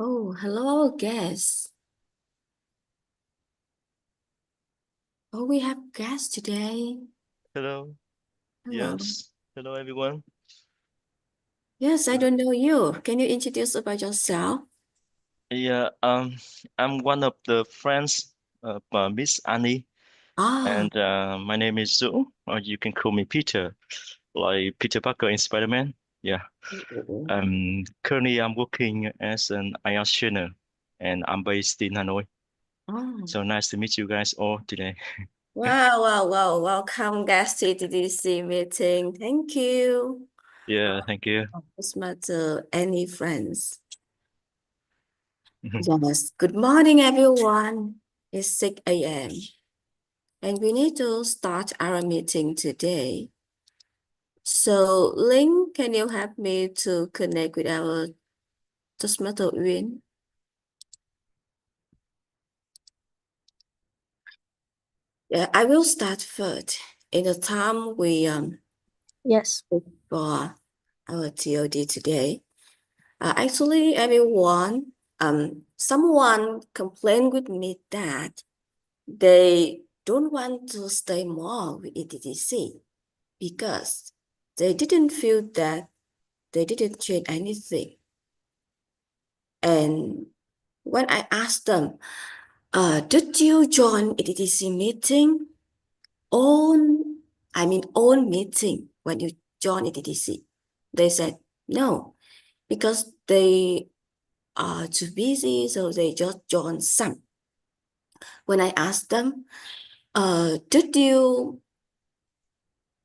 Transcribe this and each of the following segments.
Oh, hello, guests. Oh, we have guests today. Hello. Hello. Yes. Hello, everyone. Yes, I Uh, don't know you. Can you introduce about yourself? yeah. I'm one of the friends of Miss Annie, Ah, and my name is Zhu, or you can call me Peter, like Peter Parker in Spider-Man. Yeah. oh, Currently, I'm working as an IELTS trainer, and I'm based in Hanoi. oh. So nice to meet you guys all today. Wow, wow, wow. Welcome, guests, to the DC meeting. Thank you. Yeah. Thank you. What's matter? Any friends? Yes. Good morning, everyone. It's 6 a.m. and we need to start our meeting today. So, Ling, can you help me to connect with our Toastmaster Uyên? Yeah, I will start first. In the time we Yes. for our TOD today, actually everyone someone complained with me that they don't want to stay more with ETTC because they didn't feel that they didn't change anything. And when I asked them, did you join ETTC meeting? Own, own meeting when you join ETTC. They said no, because they are too busy, so they just join some. When I asked them, did you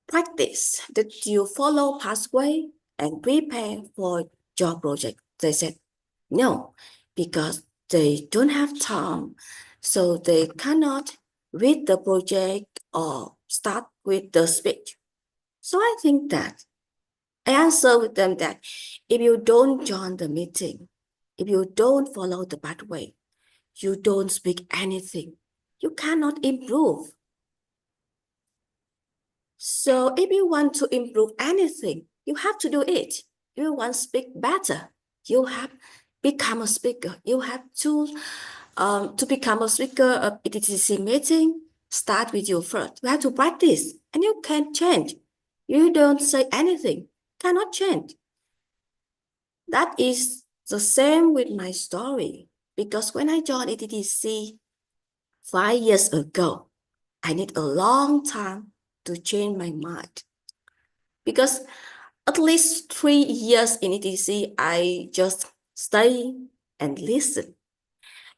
practice? Did you follow pathway and prepare for your project? They said no, because they don't have time, so they cannot read the project or start with the speech. So I think that I answer with them that if you don't join the meeting, if you don't follow the pathway, you don't speak anything, you cannot improve. So if you want to improve anything, you have to do it. If you want to speak better, you have become a speaker. You have to become a speaker of ETTC meeting. Start with you first. You have to practice, and you can change. You don't say anything, cannot change. That is the same with my story, because when I joined ETTC 5 years ago, I need a long time to change my mind. Because at least 3 years in ETC, I just stay and listen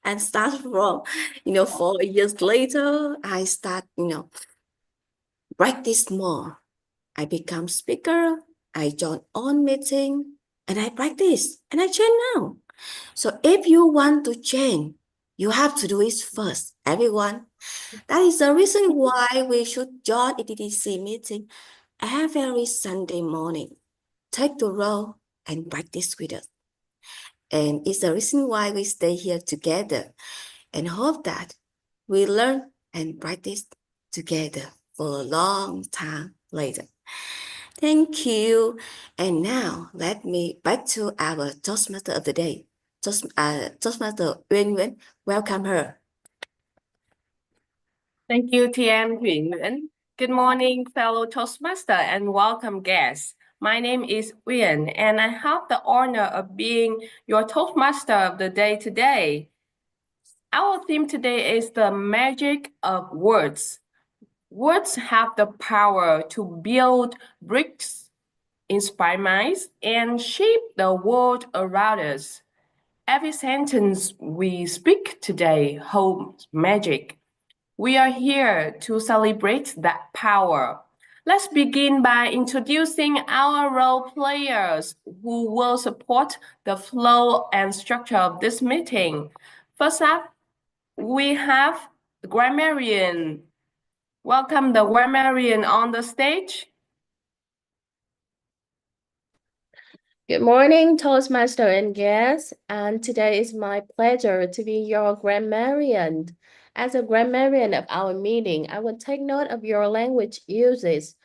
and start from, 4 years later, I start, practice more. I become speaker, I join on meeting, and I practice, and I change now. So if you want to change, you have to do it first, everyone. That is the reason why we should join ETTC meeting every Sunday morning. Take the role and practice with us. And it's the reason why we stay here together and hope that we learn and practice together for a long time later. Thank you. And now let me back to our Toastmaster of the day. Toastmaster Uyên Nguyễn, welcome her. Thank you, TM Huynh Nguyễn. Good morning, fellow Toastmaster, and welcome guests. My name is Uyên, and I have the honor of being your Toastmaster of the day today. Our theme today is the magic of words. Words have the power to build bricks, inspire minds, and shape the world around us. Every sentence we speak today holds magic. We are here to celebrate that power. Let's begin by introducing our role players who will support the flow and structure of this meeting. First up, we have the grammarian. Welcome the grammarian on the stage. Good morning, Toastmaster and guests, and today is my pleasure to be your grammarian. As a grammarian of our meeting, I will take note of your language uses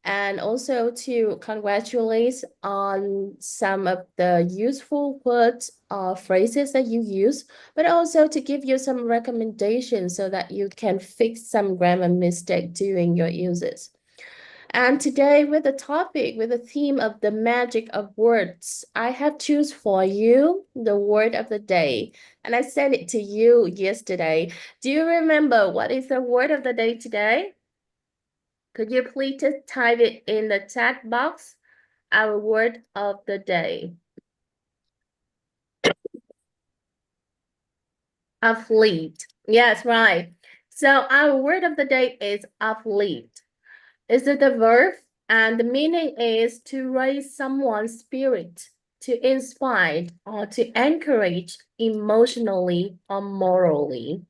and also to congratulate on some of the useful words or phrases that you use, but also to give you some recommendations so that you can fix some grammar mistake during your uses. And today with the topic, with the theme of the magic of words, I have choose for you the word of the day. And I sent it to you yesterday. Do you remember what is the word of the day today? Could you please type it in the chat box? Our word of the day. Athlete. Yes, right. So our word of the day is athlete. Is it a verb? And the meaning is to raise someone's spirit, to inspire, or to encourage emotionally or morally.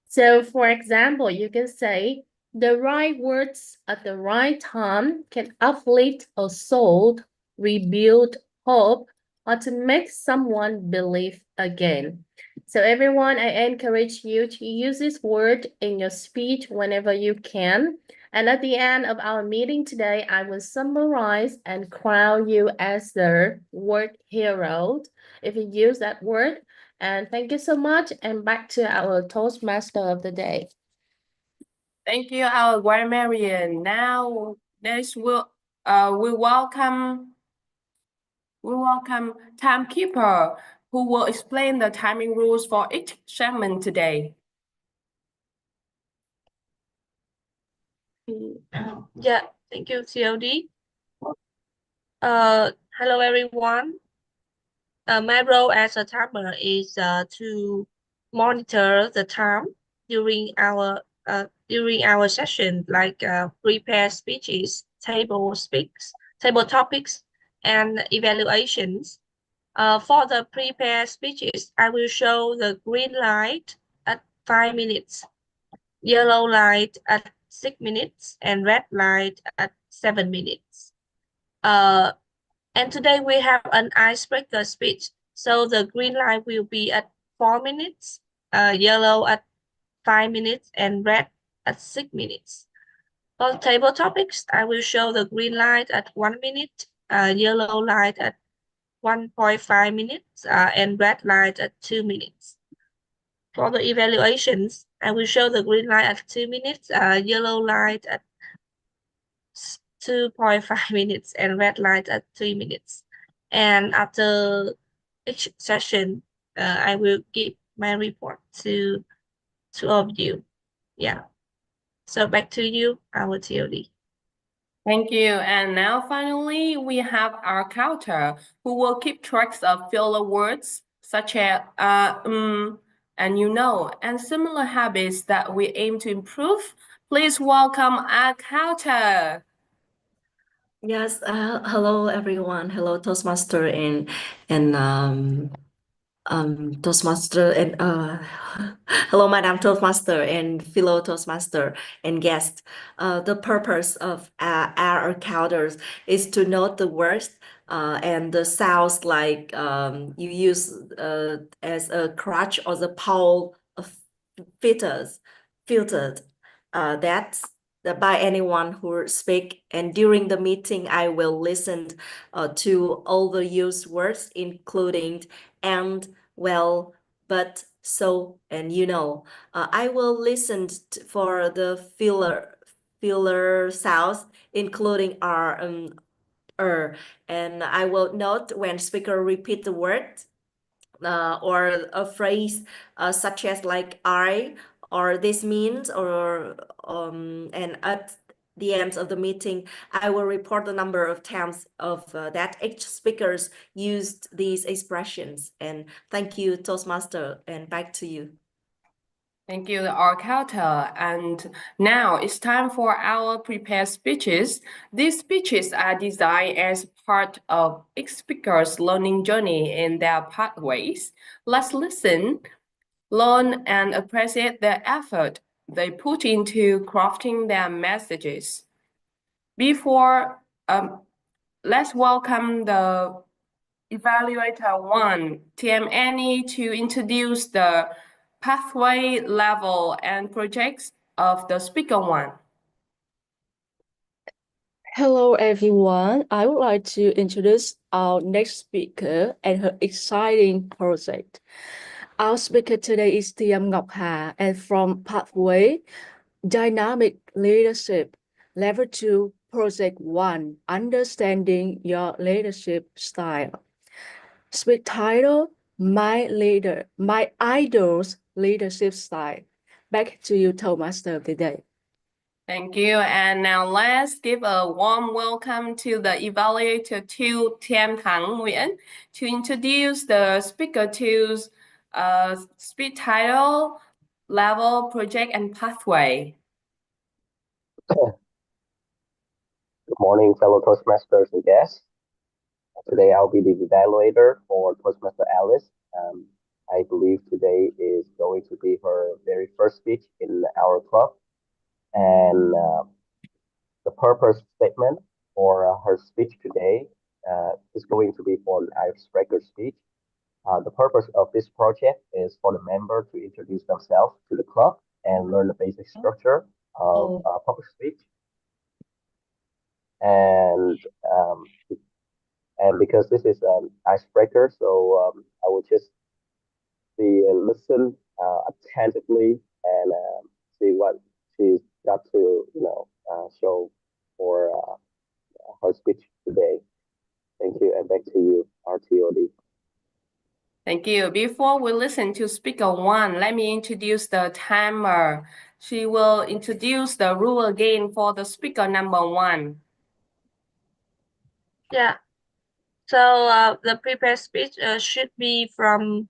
So, for example, you can say, the right words at the right time can uplift a soul, rebuild hope, or to make someone believe again. So, everyone, I encourage you to use this word in your speech whenever you can. And at the end of our meeting today, I will summarize and crown you as the word hero if you use that word. And thank you so much. And back to our Toastmaster of the day. Thank you, our grammarian. Now, next we welcome timekeeper, who will explain the timing rules for each segment today. Yeah, thank you, CLD. Hello everyone. My role as a timer is to monitor the time during our session, like prepare speeches, table topics, and evaluations. For the prepared speeches, I will show the green light at 5 minutes, yellow light at 6 minutes, and red light at 7 minutes. And today we have an icebreaker speech. So the green light will be at 4 minutes, yellow at 5 minutes, and red at 6 minutes. For table topics, I will show the green light at 1 minute, yellow light at 1.5 minutes, and red light at 2 minutes. For the evaluations, I will show the green light at 2 minutes, yellow light at 2.5 minutes, and red light at 3 minutes. And after each session, I will give my report to all of you. Yeah. So back to you, our TOD. Thank you. And now finally, we have our counter, who will keep tracks of filler words such as and you know, and similar habits that we aim to improve. Please welcome our counter. Yes, hello everyone. Hello Toastmaster and Toastmaster and hello Madam Toastmaster and fellow Toastmaster and guest. The purpose of our encounters is to note the words and the sounds like you use as a crutch or the pole of filtered. That's by anyone who speak, and during the meeting I will listen to all the used words, including and, well, but, so, and you know. I will listen for the filler sounds, including r, and I will note when speaker repeat the word or a phrase such as like I, or this means, or and at the end of the meeting, I will report the number of times of that each speakers used these expressions. And thank you, Toastmaster, and back to you. Thank you, Arcata. And now it's time for our prepared speeches. These speeches are designed as part of each speaker's learning journey in their pathways. Let's listen, learn, and appreciate the effort they put into crafting their messages. Before, let's welcome the evaluator one, TM Annie, to introduce the pathway level and projects of the speaker one. Hello, everyone. I would like to introduce our next speaker and her exciting project. Our speaker today is Tiam Ngọc Hà, and from Pathway Dynamic Leadership, Level 2, Project 1, Understanding Your Leadership Style. Speak title, My Idol's Leadership Style. Back to you, Toastmaster of the day. Thank you. And now let's give a warm welcome to the evaluator 2, Tian Thang Nguyen, to introduce the speaker 2's speed title, level, project, and pathway. Good morning, fellow Toastmasters and guests. Today I'll be the evaluator for Toastmaster Alice. I believe today is going to be her very first speech in our club. And the purpose statement for her speech today is going to be for an icebreaker speech. The purpose of this project is for the member to introduce themselves to the club and learn the basic structure of public speech. And because this is an icebreaker, so I will just listen attentively and see what she's got to show for her speech today. Thank you, and back to you, RTOD. Thank you. Before we listen to speaker 1, let me introduce the timer. She will introduce the rule again for the speaker number 1. Yeah. So the prepared speech should be from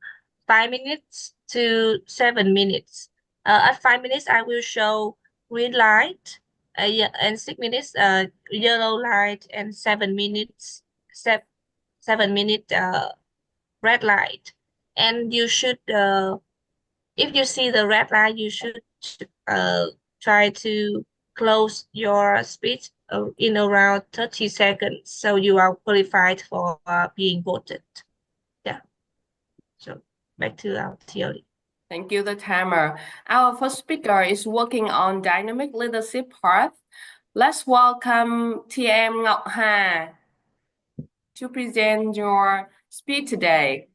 5 minutes to 7 minutes. At 5 minutes, I will show green light, and 6 minutes yellow light, and 7 minutes 7-minute red light. And you should if you see the red light, you should try to close your speech in around 30 seconds, so you are qualified for being voted. Yeah. So back to our theory. Thank you, the timer. Our first speaker is working on dynamic leadership path. Let's welcome TM Ngọc Hà to present your speech today.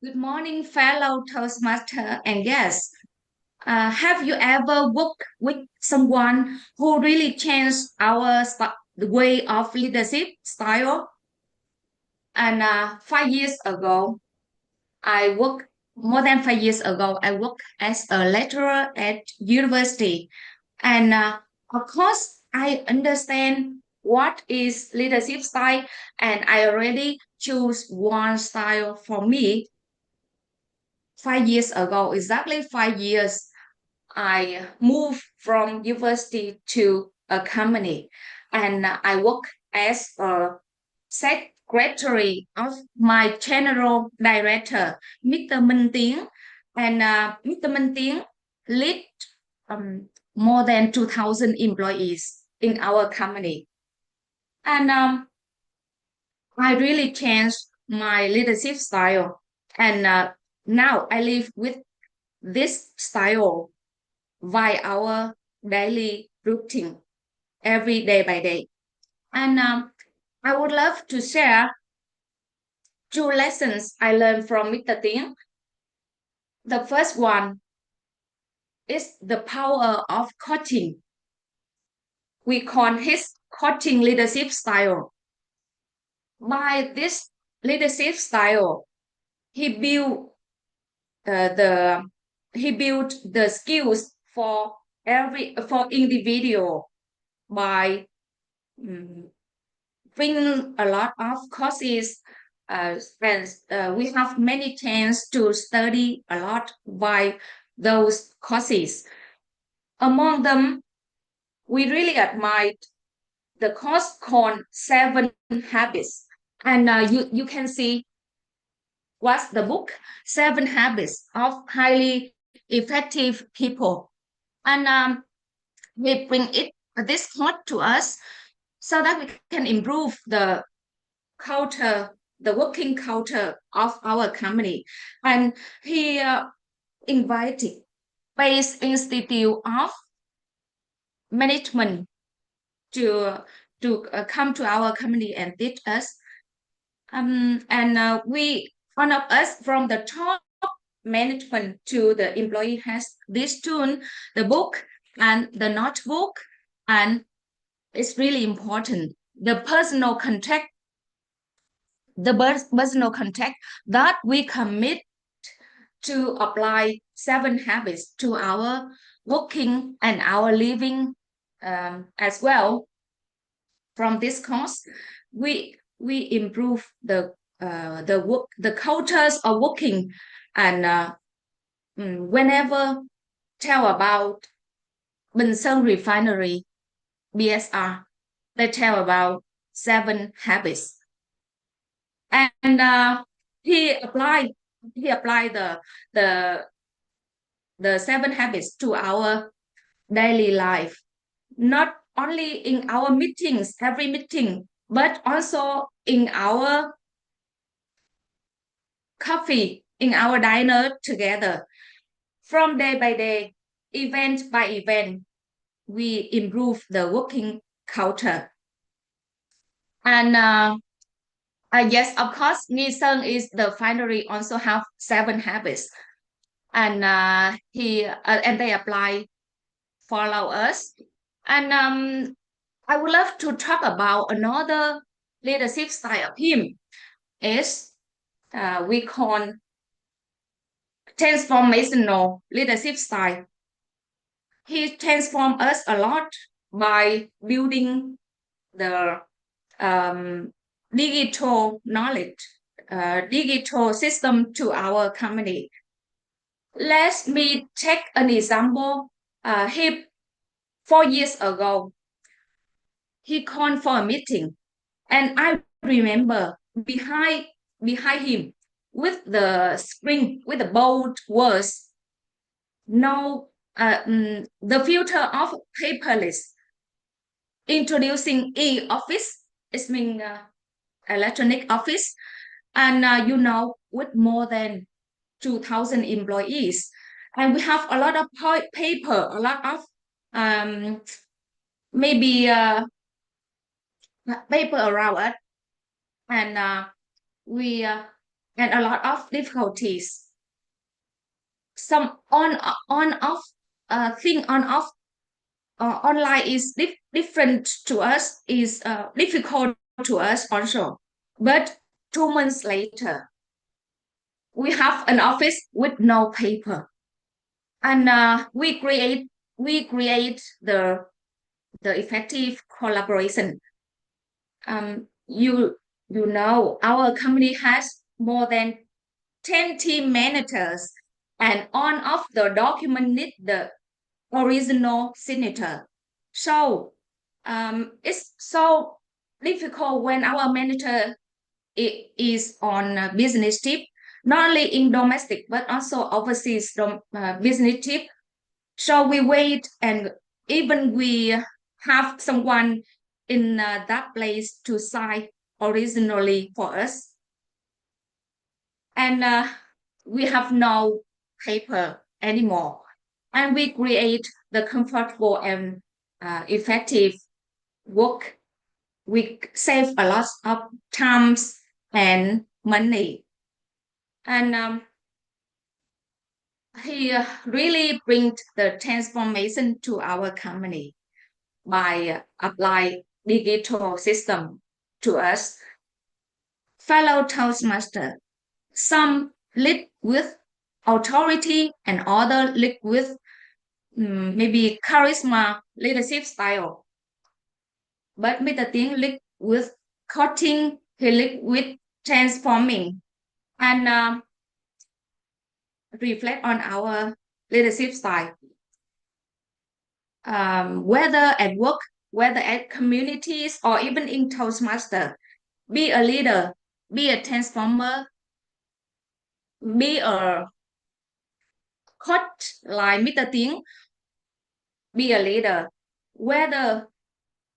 Good morning, fellow Toastmaster and guests. Have you ever worked with someone who really changed the way of leadership style? And 5 years ago, more than 5 years ago, I worked as a lecturer at university. And of course, I understand what is leadership style, and I already choose one style for me. 5 years ago, exactly 5 years, I moved from university to a company, and I work as a secretary of my general director, Mr. Minh Tiến, and Mr. Minh Tiến lead more than 2,000 employees in our company. And I really changed my leadership style, and now I live with this style via our daily routine every day by day. And I would love to share 2 lessons I learned from Mr. Tiến. The first one is the power of coaching. We call his coaching leadership style. By this leadership style, he built the skills for individual by bringing a lot of courses, and we have many chance to study a lot by those courses. Among them, we really admired the course called 7 Habits And you can see what's the book, 7 Habits of Highly Effective People. And we bring this quote to us so that we can improve the culture, the working culture of our company. And he invited Base Institute of Management to come to our company and teach us. And one of us from the top management to the employee has this tool, the book and the notebook, and it's really important. The personal contact that we commit to apply 7 habits to our working and our living as well. From this course, we improve the cultures of working, and whenever tell about Bình Sơn Refinery, BSR, they tell about 7 habits. And he applied the 7 habits to our daily life, not only in our meetings, every meeting, but also in our coffee, in our dinner together. From day by day, event by event, we improve the working culture. And yes, of course, Nissan is the refinery also have 7 habits, and and they apply follow us. And I would love to talk about another leadership style of him is we call transformational leadership style. He transformed us a lot by building the digital knowledge, digital system to our company. Let me take an example. 4 years ago, he called for a meeting, and I remember behind him with the screen with the bold words, no, the future of paperless, introducing e-office, it means electronic office, and with more than 2,000 employees, and we have a lot of paper, a lot of maybe paper around it, and we and a lot of difficulties. Some on-off thing on-off online is different to us, is difficult to us also. But 2 months later, we have an office with no paper, and we create the effective collaboration. You know, our company has more than 10 team managers, and on of the document need the original signature. So it's so difficult when our manager is on a business trip, not only in domestic but also overseas business trip. So we wait, and even we have someone in that place to sign originally for us, and we have no paper anymore, and we create the comfortable and effective work. We save a lot of times and money, and he really brings the transformation to our company by applying digital system to us. Fellow Toastmaster, some lead with authority and other lead with maybe charisma leadership style. But Mr. Tiếng lead with coaching, he lead with transforming, and reflect on our leadership style. Whether at work, whether at communities, or even in Toastmaster, Be a leader, be a transformer, be a coach like Mr. Tiếng, be a leader. Whether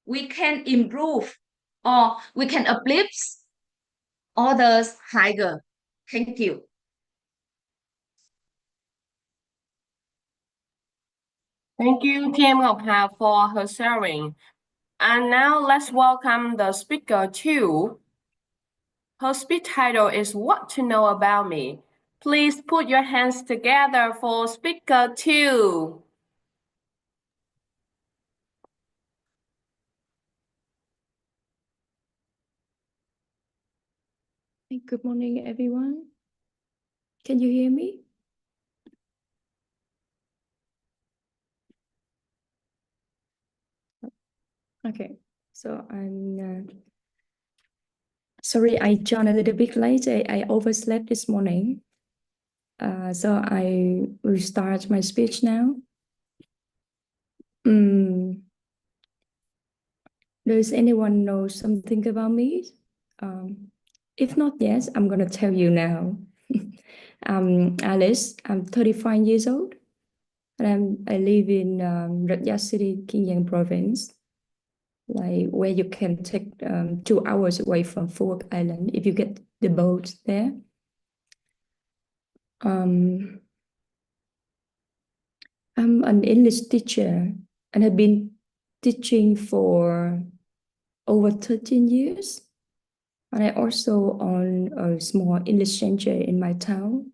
we can improve or we can uplift others higher. Thank you. Thank you, Team Ngọc Hà, for her sharing. And now let's welcome the speaker two. Her speech title is What to Know About Me. Please put your hands together for speaker two. Good morning, everyone. Can you hear me? Okay, so I'm sorry I joined a little bit late. I overslept this morning. So I will start my speech now. Does anyone know something about me? If not, yes, I'm gonna tell you now. I'm Alice. I'm 35 years old, and I live in Rạch City, Kiên Giang province, like where you can take 2 hours away from Phuoc Island if you get the boat there. I'm an English teacher and have been teaching for over 13 years. And I also own a small English center in my town.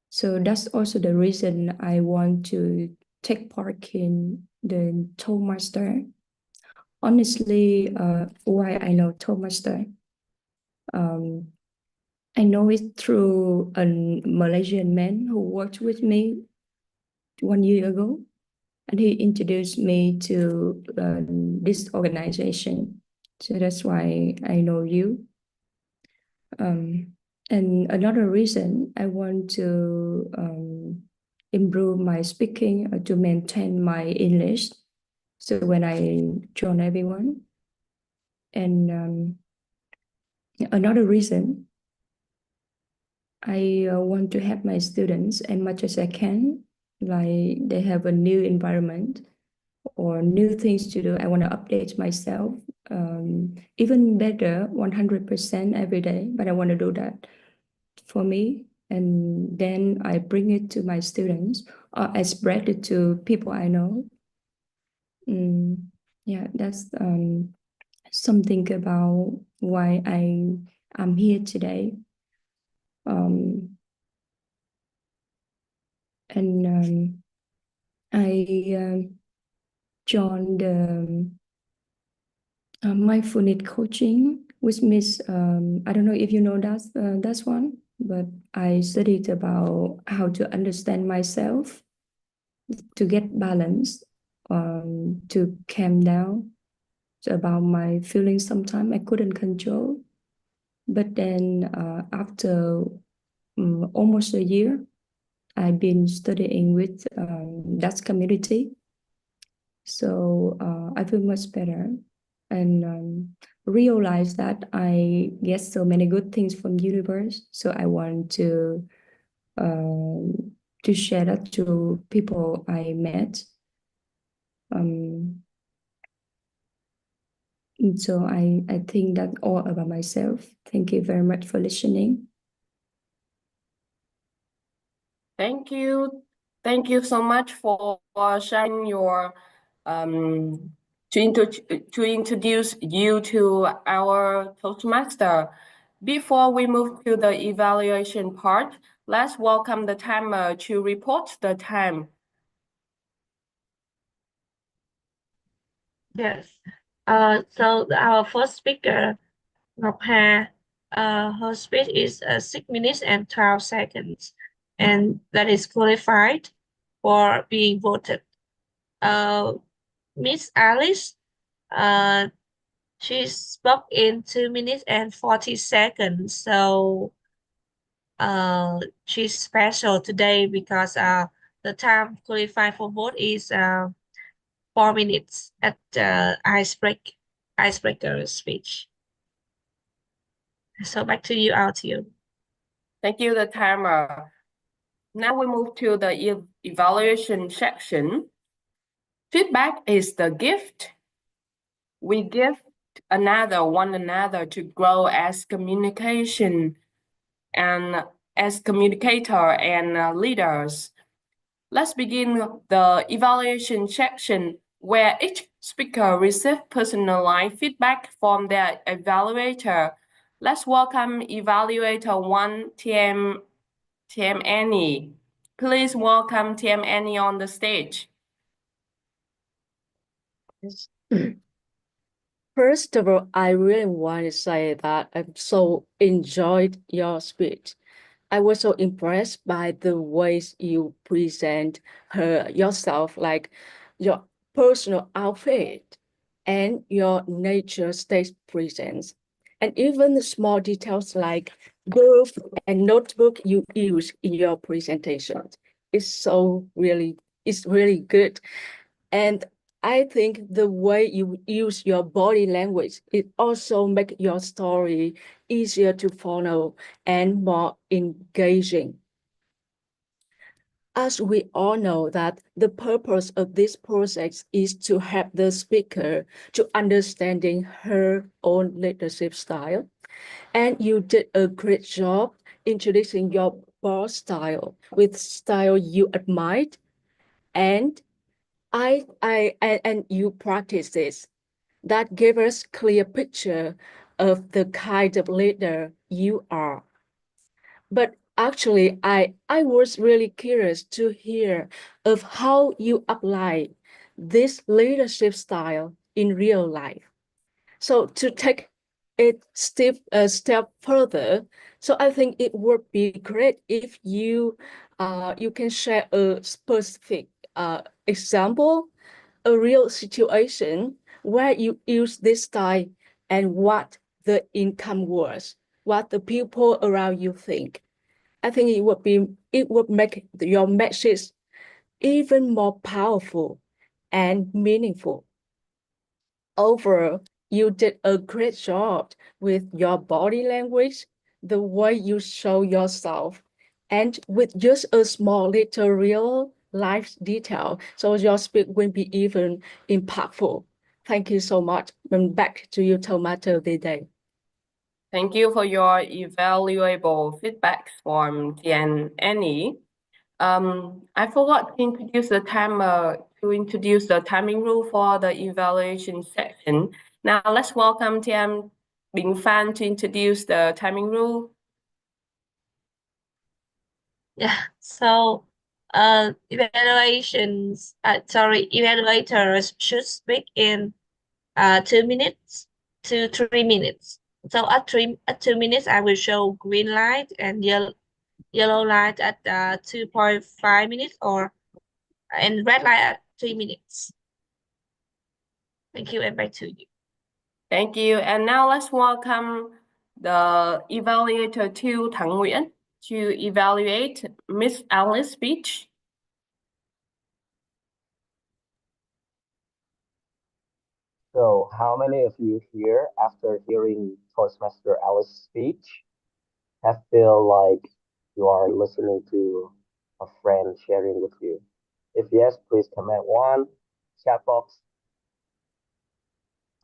So that's also the reason I want to take part in the Toastmaster. Honestly, why I know Toastmaster? I know it through a Malaysian man who worked with me 1 year ago, and he introduced me to this organization. So that's why I know you. And another reason I want to improve my speaking or to maintain my English. So when I join everyone, and another reason I want to help my students as much as I can, like they have a new environment or new things to do. I want to update myself even better 100% every day, but I want to do that for me. And then I bring it to my students or I spread it to people I know. Yeah, that's something about why I'm here today. And I joined the mindfulness coaching, which means I don't know if you know that's one, but I studied about how to understand myself, to get balance, to calm down. So about my feelings, sometimes I couldn't control, but then after almost a year, I've been studying with that community. So I feel much better and realize that I get so many good things from universe. So I want to share that to people I met. And so I think that's all about myself. Thank you very much for listening. Thank you. Thank you so much for sharing your to introduce you to our Toastmaster. Before we move to the evaluation part, let's welcome the timer to report the time. Yes. So our first speaker, Ngọc Hà, her speech is 6 minutes and 12 seconds, and that is qualified for being voted. Miss Alice, she spoke in 2 minutes and 40 seconds. So she's special today because the time qualified for vote is 4 minutes at icebreaker speech. So back to you, Altio. Thank you, the timer. Now we move to the evaluation section. Feedback is the gift. We give one another to grow as communicator and leaders. Let's begin the evaluation section where each speaker receives personalized feedback from their evaluator. Let's welcome evaluator 1, TM Annie. Please welcome TM Annie on the stage. First of all, I really want to say that I so enjoyed your speech. I was so impressed by the ways you present yourself, like your personal outfit and your nature state presence, and even the small details like book and notebook you use in your presentation. It's really good. And I think the way you use your body language, it also makes your story easier to follow and more engaging. As we all know that the purpose of this project is to help the speaker to understanding her own leadership style. And you did a great job introducing your boss style with style you admired, and and you practice this. That gave us clear picture of the kind of leader you are. But actually, I was really curious to hear of how you apply this leadership style in real life. So to take it a step further, so I think it would be great if you can share a specific example, a real situation where you use this style and what the income was, what the people around you think. I think it would make your message even more powerful and meaningful. Overall, you did a great job with your body language, the way you show yourself, and with just a small little real life detail. So your speech will be even impactful. Thank you so much. And back to you, Tomato Day. Thank you for your invaluable feedback from TM Annie. I forgot to introduce the timing rule for the evaluation section. Now let's welcome TM Bing Fan to introduce the timing rule. Yeah, so evaluators should speak in 2 minutes to 3 minutes. So at 2 minutes, I will show green light and yellow light at 2.5 minutes and red light at 3 minutes. Thank you, and back to you. Thank you. And now let's welcome the evaluator 2, Thang Nguyen, to evaluate Miss Alice's speech. So, how many of you here, after hearing Toastmaster Alice's speech, have feel like you are listening to a friend sharing with you? If yes, please comment one. Chat box.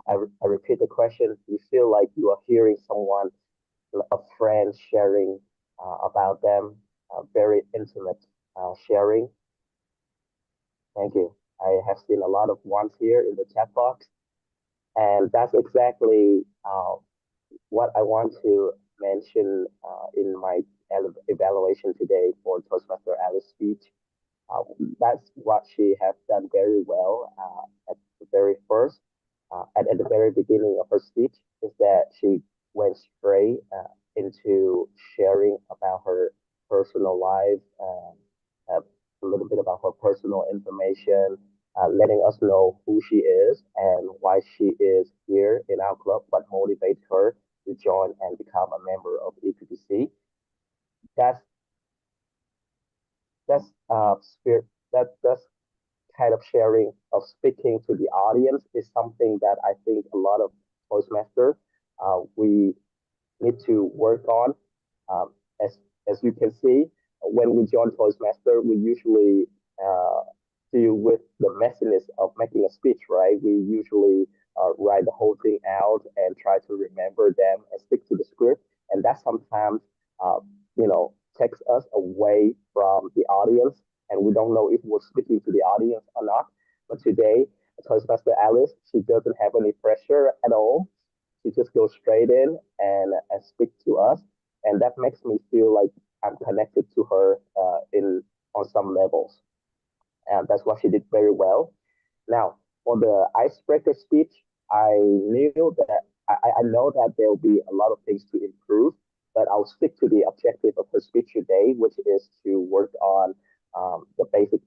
I repeat the question. You feel like you are hearing someone, a friend sharing about them, very intimate sharing. Thank you. I have seen a lot of ones here in the chat box, and that's exactly what I want to mention in my evaluation today for Toastmaster Alice's speech. Uh, that's what she has done very well at the very first, at the very beginning of her speech, is that she went straight into sharing about her personal life, a little bit about her personal information, letting us know who she is and why she is here in our club, what motivates her to join and become a member of EPTC. That's spirit. That's kind of sharing of speaking to the audience is something that I think a lot of Toastmasters we need to work on. Um, as as you can see, when we join Toastmaster, we usually uh, deal with the messiness of making a speech, right? We usually write the whole thing out and try to remember them and stick to the script, and that sometimes, uh, takes us away from the audience, and we don't know if we're speaking to the audience or not. But today, Toastmaster Alice, she doesn't have any pressure at all. She just goes straight in and speak to us, and that makes me feel like I'm connected to her in on some levels, and that's what she did very well. Now, for the icebreaker speech, I knew that I know that there will be a lot of things to improve, but I'll stick to the objective of her speech today, which is to work on the basic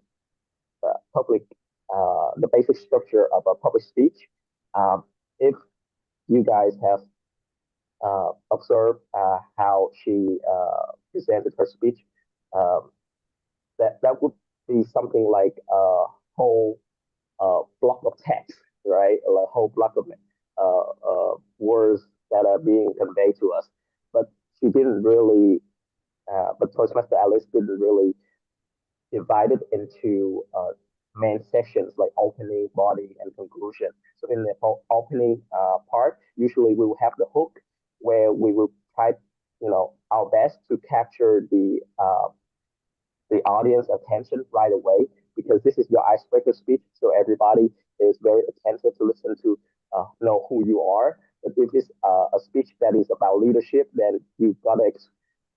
public, the basic structure of a public speech. If you guys have observed how she presented her speech, um, that would be something like a whole block of text, right? Like a whole block of words that are being conveyed to us. But she didn't really, but Toastmaster Alice didn't really divide it into main sections like opening, body, and conclusion. So in the opening part, usually we will have the hook where we will try, our best to capture the audience attention right away, because this is your icebreaker speech. So everybody is very attentive to listen to know who you are. But if it's a speech that is about leadership, then you've got to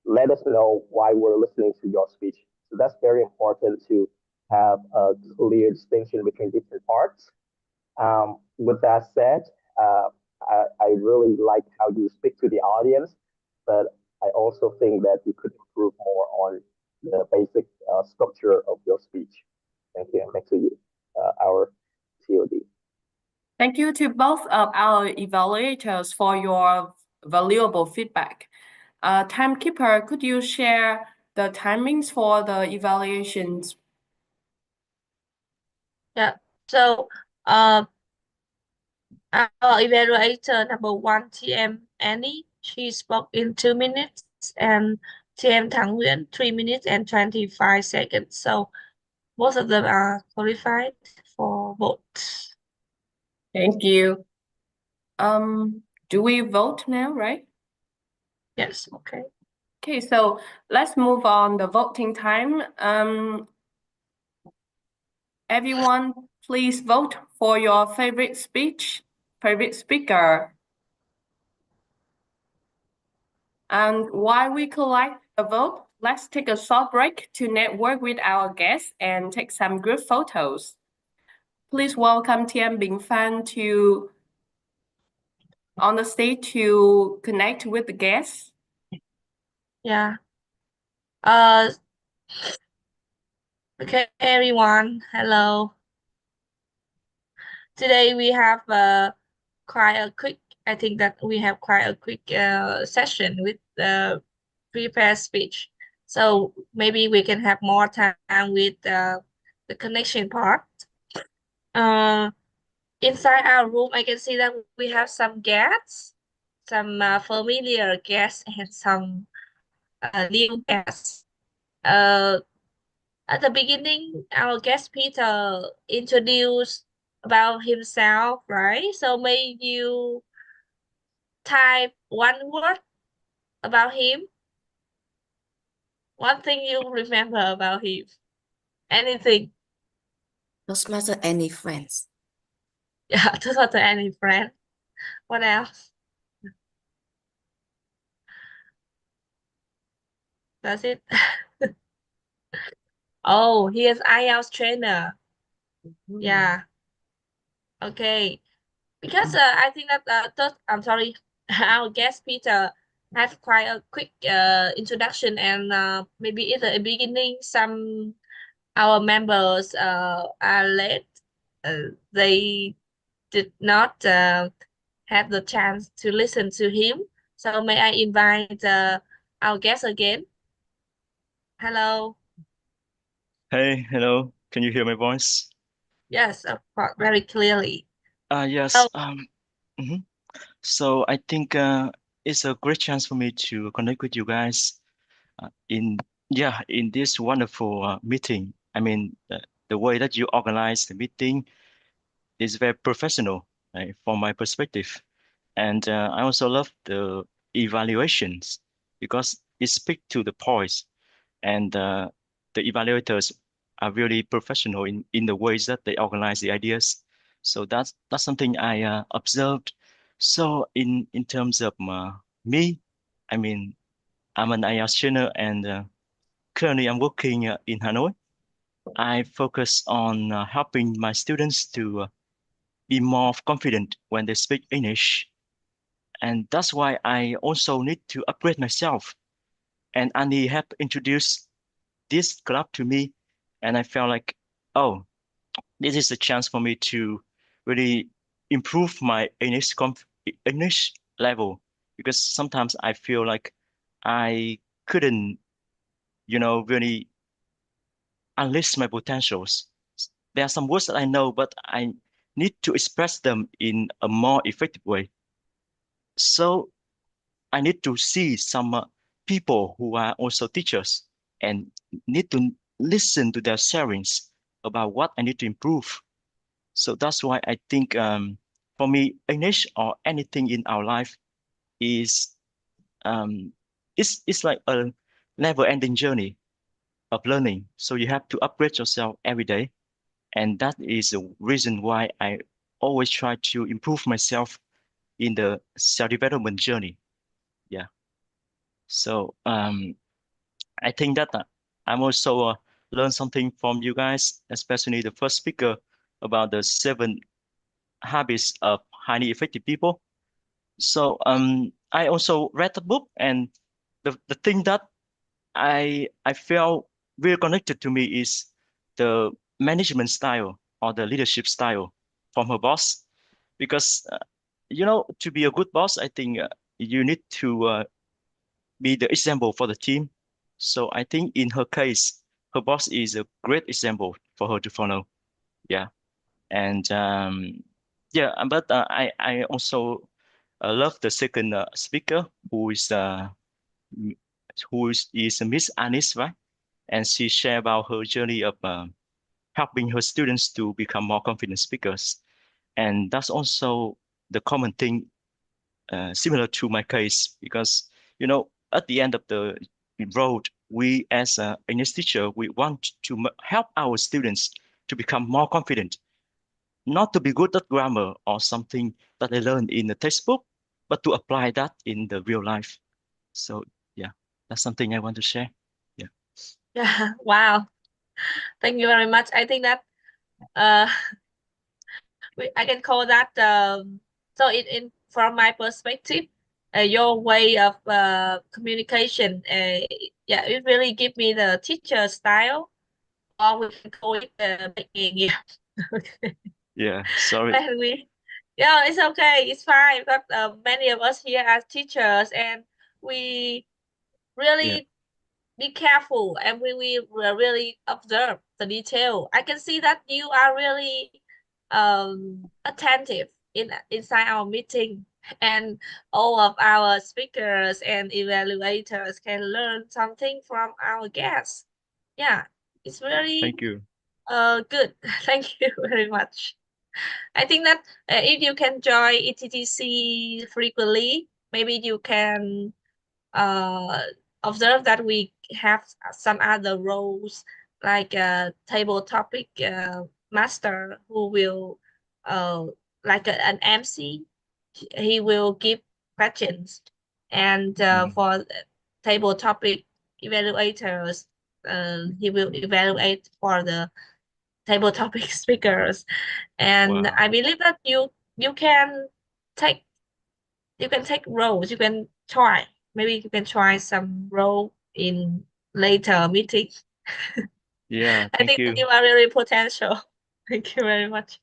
let us know why we're listening to your speech. So that's very important to have a clear distinction between different parts. With that said, I really like how you speak to the audience, but I also think that you could improve more on the basic structure of your speech. Thank you. And back to you, our TOD. Thank you to both of our evaluators for your valuable feedback. Timekeeper, could you share the timings for the evaluations? Yeah. So, our evaluator number 1, TM Annie, she spoke in 2 minutes, and TM Thang Nguyen 3 minutes and 25 seconds. So both of them are qualified for vote. Thank you. Do we vote now, right? Yes, okay. Okay, so let's move on the voting time. Everyone, please vote for your favorite speaker. And while we collect the vote, let's take a short break to network with our guests and take some group photos. Please welcome Tian Bing Fan on the stage to connect with the guests. Yeah. Okay, everyone. Hello. Today we have quite a quick. I think that we have quite a quick session with the prepared speech. So maybe we can have more time with the connection part. Inside our room, I can see that we have some guests, some familiar guests, and some new guests. At the beginning, our guest Peter introduced about himself, right? So may you type one word about him, one thing you remember about him, anything. Toastmaster, any friends? Yeah, to any friend. What else? That's it. Oh, he is IELTS trainer. Yeah. Okay. Because I think that I'm sorry, our guest Peter has quite a quick introduction, and maybe in the beginning some our members are late. They did not have the chance to listen to him. So may I invite our guest again? Hello. Hey, hello. Can you hear my voice? Yes, of course, very clearly. Yes. So Mhm. So I think it's a great chance for me to connect with you guys in this wonderful meeting. I mean, the way that you organize the meeting is very professional, right, from my perspective. And I also love the evaluations because it speaks to the points, and the evaluators are really professional in the ways that they organize the ideas. So that's something I observed. So in terms of me, I mean, I'm an IELTS trainer, and currently I'm working in Hanoi. I focus on helping my students to be more confident when they speak English. And that's why I also need to upgrade myself. And Annie have introduced this club to me, and I felt like, oh, this is a chance for me to really improve my English level, because sometimes I feel like I couldn't, really unleash my potentials. There are some words that I know, but I need to express them in a more effective way. So I need to see some people who are also teachers and need to listen to their sharings about what I need to improve. So that's why I think for me, English or anything in our life is um, it's like a never-ending journey of learning. So you have to upgrade yourself every day, and that is the reason why I always try to improve myself in the self-development journey. Yeah. So I think that I'm also learn something from you guys, especially the first speaker about the 7 habits of highly effective people. So I also read the book, and the thing that I felt really connected to me is the management style or the leadership style from her boss, because to be a good boss, I think you need to be the example for the team. So I think in her case, her boss is a great example for her to follow. Yeah, and but I also love the second speaker, m- who is Miss Anis, right? And she shared about her journey of helping her students to become more confident speakers, and that's also the common thing, similar to my case, because at the end of the road, we as an English teacher, we want to help our students to become more confident, not to be good at grammar or something that they learn in the textbook, but to apply that in the real life. So yeah, that's something I want to share. Yeah. Yeah, wow. Thank you very much. I think that uh I can call that so in from my perspective, your way of communication, yeah, it really give me the teacher style, or we can call it making, yeah. Okay. Yeah, sorry. When we, yeah, it's okay, it's fine, because many of us here are teachers, and we Yeah. really be careful, and we will really observe the detail. I can see that you are really attentive inside our meeting, and all of our speakers and evaluators can learn something from our guests. Yeah, it's really Thank you. good. Thank you very much. I think that if you can join ETTC frequently, maybe you can uh, observe that we have some other roles, like a table topic master, who will like an MC. He will give questions, and Mm. for table topic evaluators, he will evaluate for the table topic speakers. And Wow. I believe that you can take roles. You can try. Maybe you can try some role in later meeting. Yeah, I thank think that you. you are really potential. Thank you very much.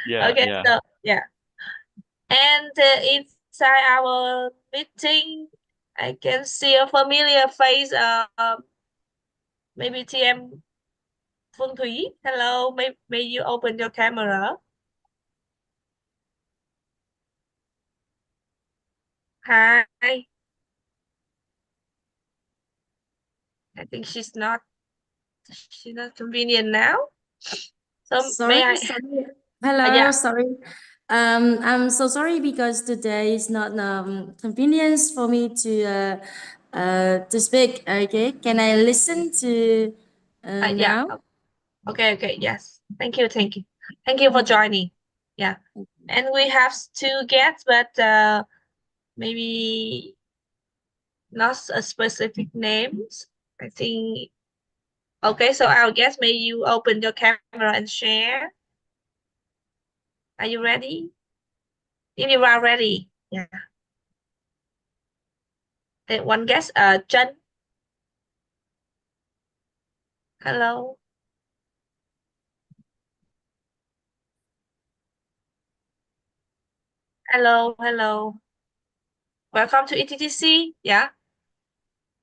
Yeah, Okay, yeah. so yeah. And inside our meeting, I can see a familiar face. Maybe TM Phương Thúy. Hello, may you open your camera? Hi. I think she's not convenient now. So Sorry, may I? sorry. Hello, Yeah. sorry. I'm so sorry because today is not convenience for me to speak. Okay, can I listen to Yeah. now? Okay. Yes. Thank you. Thank you for joining. Yeah. And we have 2 guests, but maybe not a specific names. I think. Okay, so our guest, may you open your camera and share? Are you ready? If you are ready, yeah. And one guest, Jen. Hello. Hello. Welcome to ETTC. Yeah.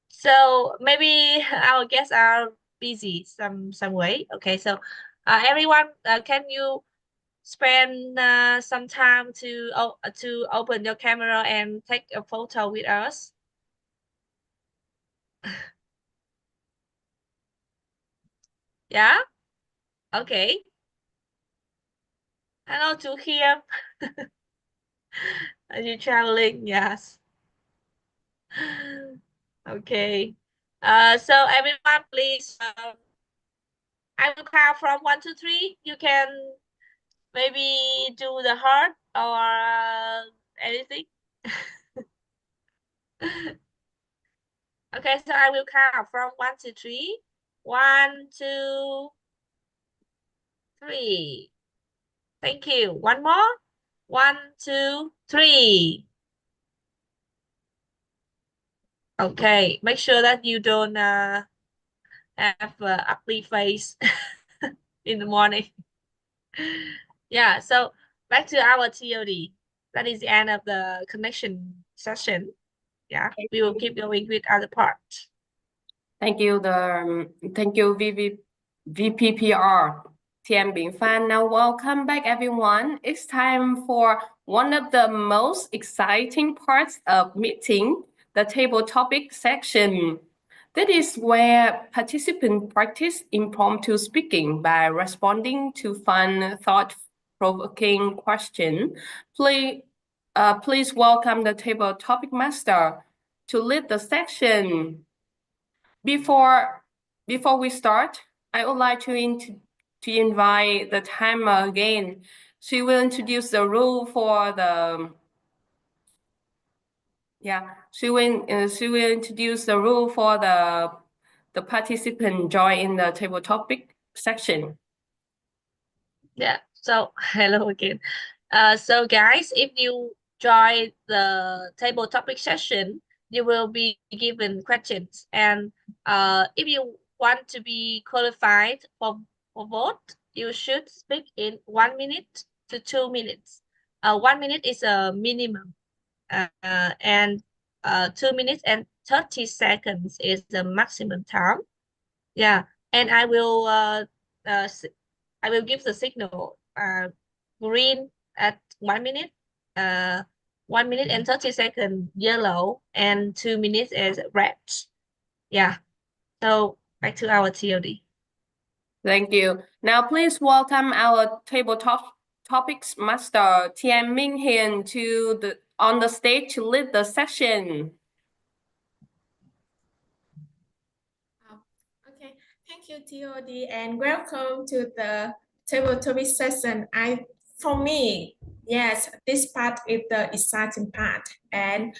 So maybe our guests are busy some way. Okay, so everyone, can you spend some time to open your camera and take a photo with us? Yeah. Okay. Hello to him. Are you traveling? Yes. Okay. So everyone, please. I will count from 1 to 3. You can maybe do the heart or anything. Okay, so I will count from 1 to 3. 1, 2, 3. Thank you. One more. 1, 2, 3. Okay, make sure that you don't have an ugly face in the morning. Yeah, so back to our TOD. That is the end of the connection session. Yeah, we will keep going with other parts. Thank you, VPPR, TM Bing Fan. Now, welcome back, everyone. It's time for one of the most exciting parts of meeting, the table topic section. That is where participants practice impromptu speaking by responding to fun, thought-provoking questions. Please welcome the table topic master to lead the section. Before we start, I would like to invite the timer again. She will introduce the rule for the she will introduce the rule for the participant join in the table topic section. Yeah, so hello again. So guys, if you join the table topic session, you will be given questions. And if you want to be qualified for vote, you should speak in 1 minute to 2 minutes. 1 minute is a minimum. And 2 minutes and 30 seconds is the maximum time. Yeah, and I will give the signal green at 1 minute, 1 minute and 30 seconds yellow, and 2 minutes is red. Yeah. So back to our TOD. Thank you. Now please welcome our table topics master Tian Ming Hian on the stage to lead the session. Okay, thank you, TOD, and welcome to the table topic session. For me, yes, this part is the exciting part. And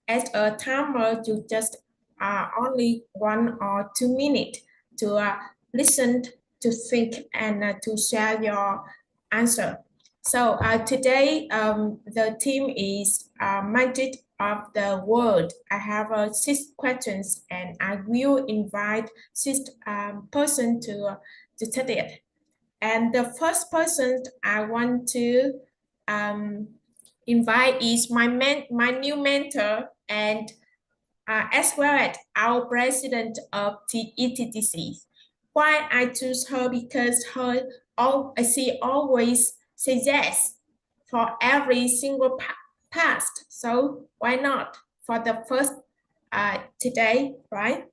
as a timer, you just only 1 or 2 minutes to listen, to think, and to share your answer. So today, the theme is Magic of the World. I have 6 questions, and I will invite 6 person to take it. And the first person I want to invite is my new mentor, and as well as our president of the ETTC. Why I choose her? Because she always says yes for every single past. So why not for the first today, right?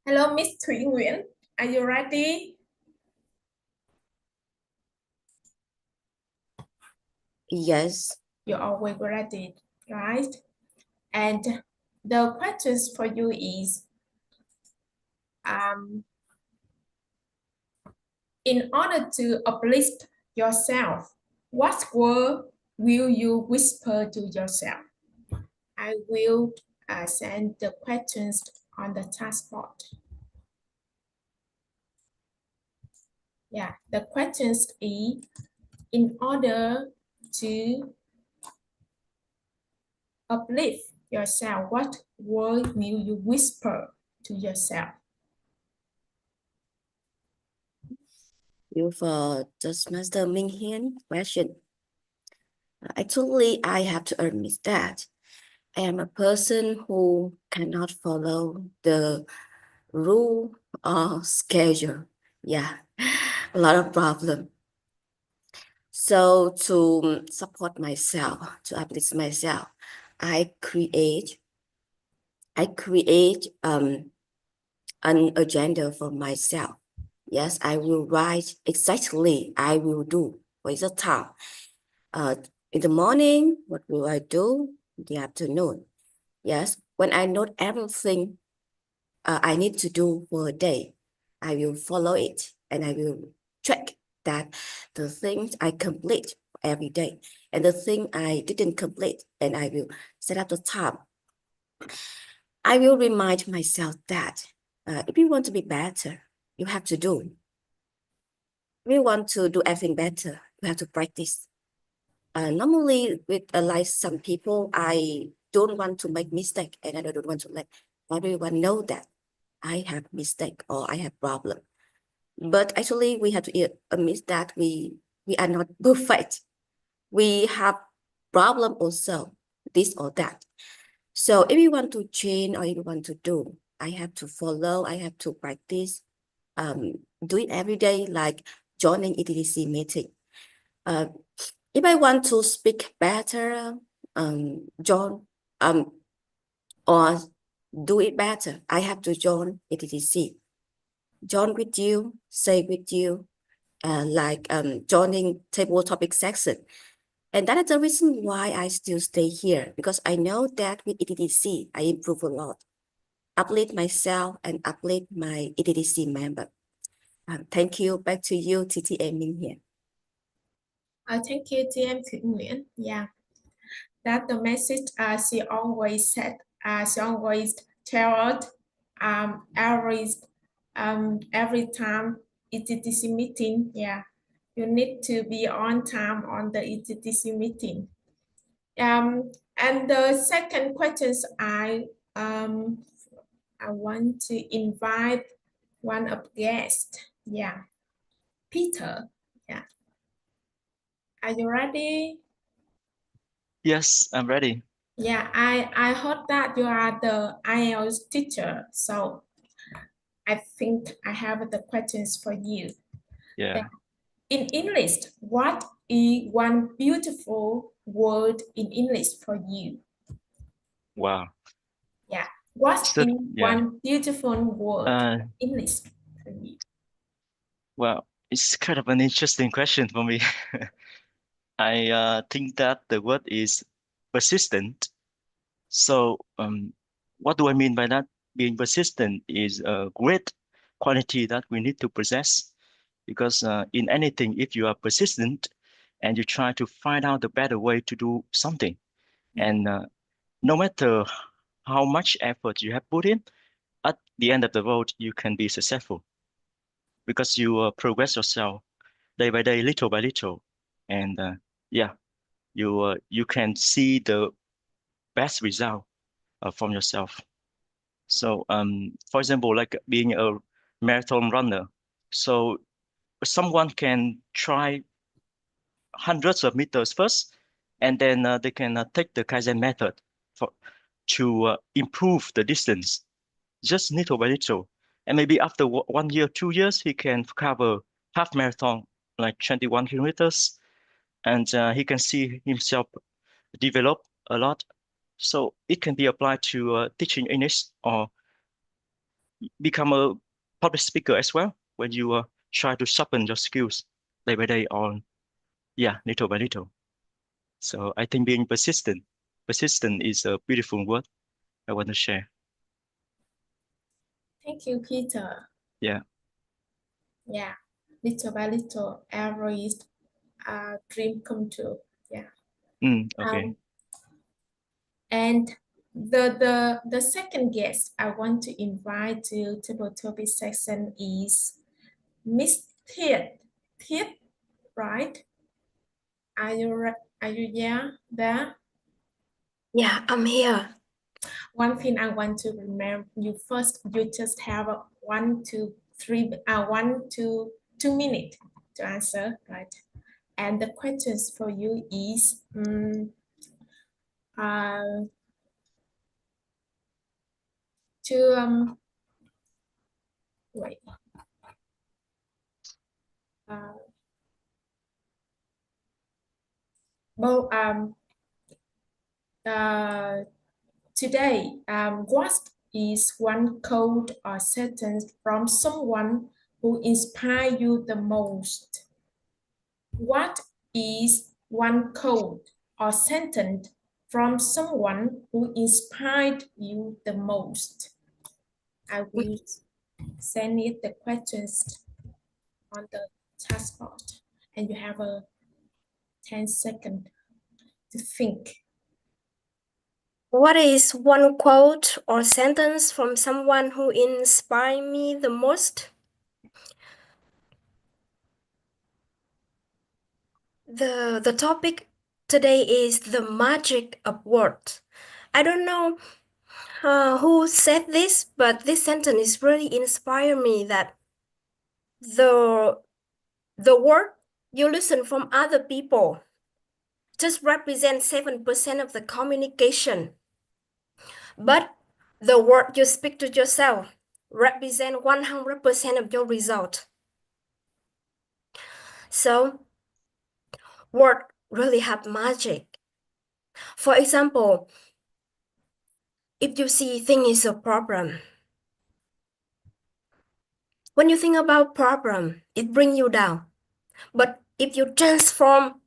Hello, Miss Thủy Nguyễn. Are you ready? Yes. You're always ready, right? And the questions for you is, in order to uplift yourself, what word will you whisper to yourself? I will send the questions on the taskboard. Yeah, the questions is, in order to uplift yourself, what word will you whisper to yourself? You for Toastmaster Minh Hiên question. Actually, I have to admit that I am a person who cannot follow the rule or schedule. Yeah, a lot of problem. So to support myself, to uplift myself, I create an agenda for myself. Yes, I will write exactly I will do for the time. In the morning, what will I do? In the afternoon. Yes, when I know everything I need to do for a day, I will follow it and I will check that the things I complete every day and the thing I didn't complete, and I will set up the time. I will remind myself that if you want to be better, you have to do. If you want to do everything better, you have to practice. Normally, with like some people, I don't want to make mistake, and I don't want to let everyone know that I have mistake or I have problem. But actually, we have to admit that we are not perfect. We have problem also, this or that. So if you want to change or if you want to do, I have to follow, I have to practice, do it every day, like joining ETC meeting. If I want to speak better, join, or do it better, I have to join ETC. Join with you, say with you, like joining table topic section. And that is the reason why I still stay here, because I know that with ETC, I improve a lot, uplift myself and uplift my ETC member. Thank you. Back to you, TTM Minh here. Thank you, TM Thủy Nguyễn. Yeah, that the message she always said, she always tell us every time ETC meeting. Yeah, you need to be on time on the ETC meeting. And the second questions I want to invite one of the guests. Yeah, Peter. Yeah, are you ready? Yes, I'm ready. Yeah, I heard that you are the IELTS teacher, so I think I have the questions for you. Yeah. In English, what is one beautiful word in English for you? Wow. Yeah, what So, is yeah. one beautiful word Uh, in English for you? well, it's kind of an interesting question for me. I think that the word is persistent. So, what do I mean by that? Being persistent is a great quality that we need to possess, because in anything, if you are persistent and you try to find out the better way to do something, and no matter how much effort you have put in, at the end of the road, you can be successful because you progress yourself day by day, little by little, and yeah, you can see the best result from yourself. So, for example, like being a marathon runner, so someone can try hundreds of meters first, and then they can take the Kaizen method for to improve the distance, just little by little. And maybe after 1 year, 2 years, he can cover half marathon, like 21 kilometers, and he can see himself develop a lot. So it can be applied to teaching English or become a public speaker as well when you try to sharpen your skills day by day or yeah, little by little. So I think being persistent is a beautiful word I want to share. Thank you, Peter. Yeah. Yeah, little by little, every dream come true. Yeah. Okay. And the second guest I want to invite to table topic section is Miss Thiet. Thiet, right? Are you there? Yeah, I'm here. One thing I want to remember you first, you just have a 1 to 3 1 to 2 minutes to answer, right? And the questions for you is to wait. Well, today, what is one quote or sentence from someone who inspired you the most? What is one quote or sentence from someone who inspired you the most? I will send it the questions on the chat box, and you have a 10 seconds to think. What is one quote or sentence from someone who inspired me the most? The topic today is the magic of words. I don't know who said this, but this sentence really inspired me that the word you listen from other people just represent 7% of the communication. But the word you speak to yourself represent 100% of your result. So words really have magic. For example, if you see thing is a problem, when you think about problem, it brings you down. But if you transform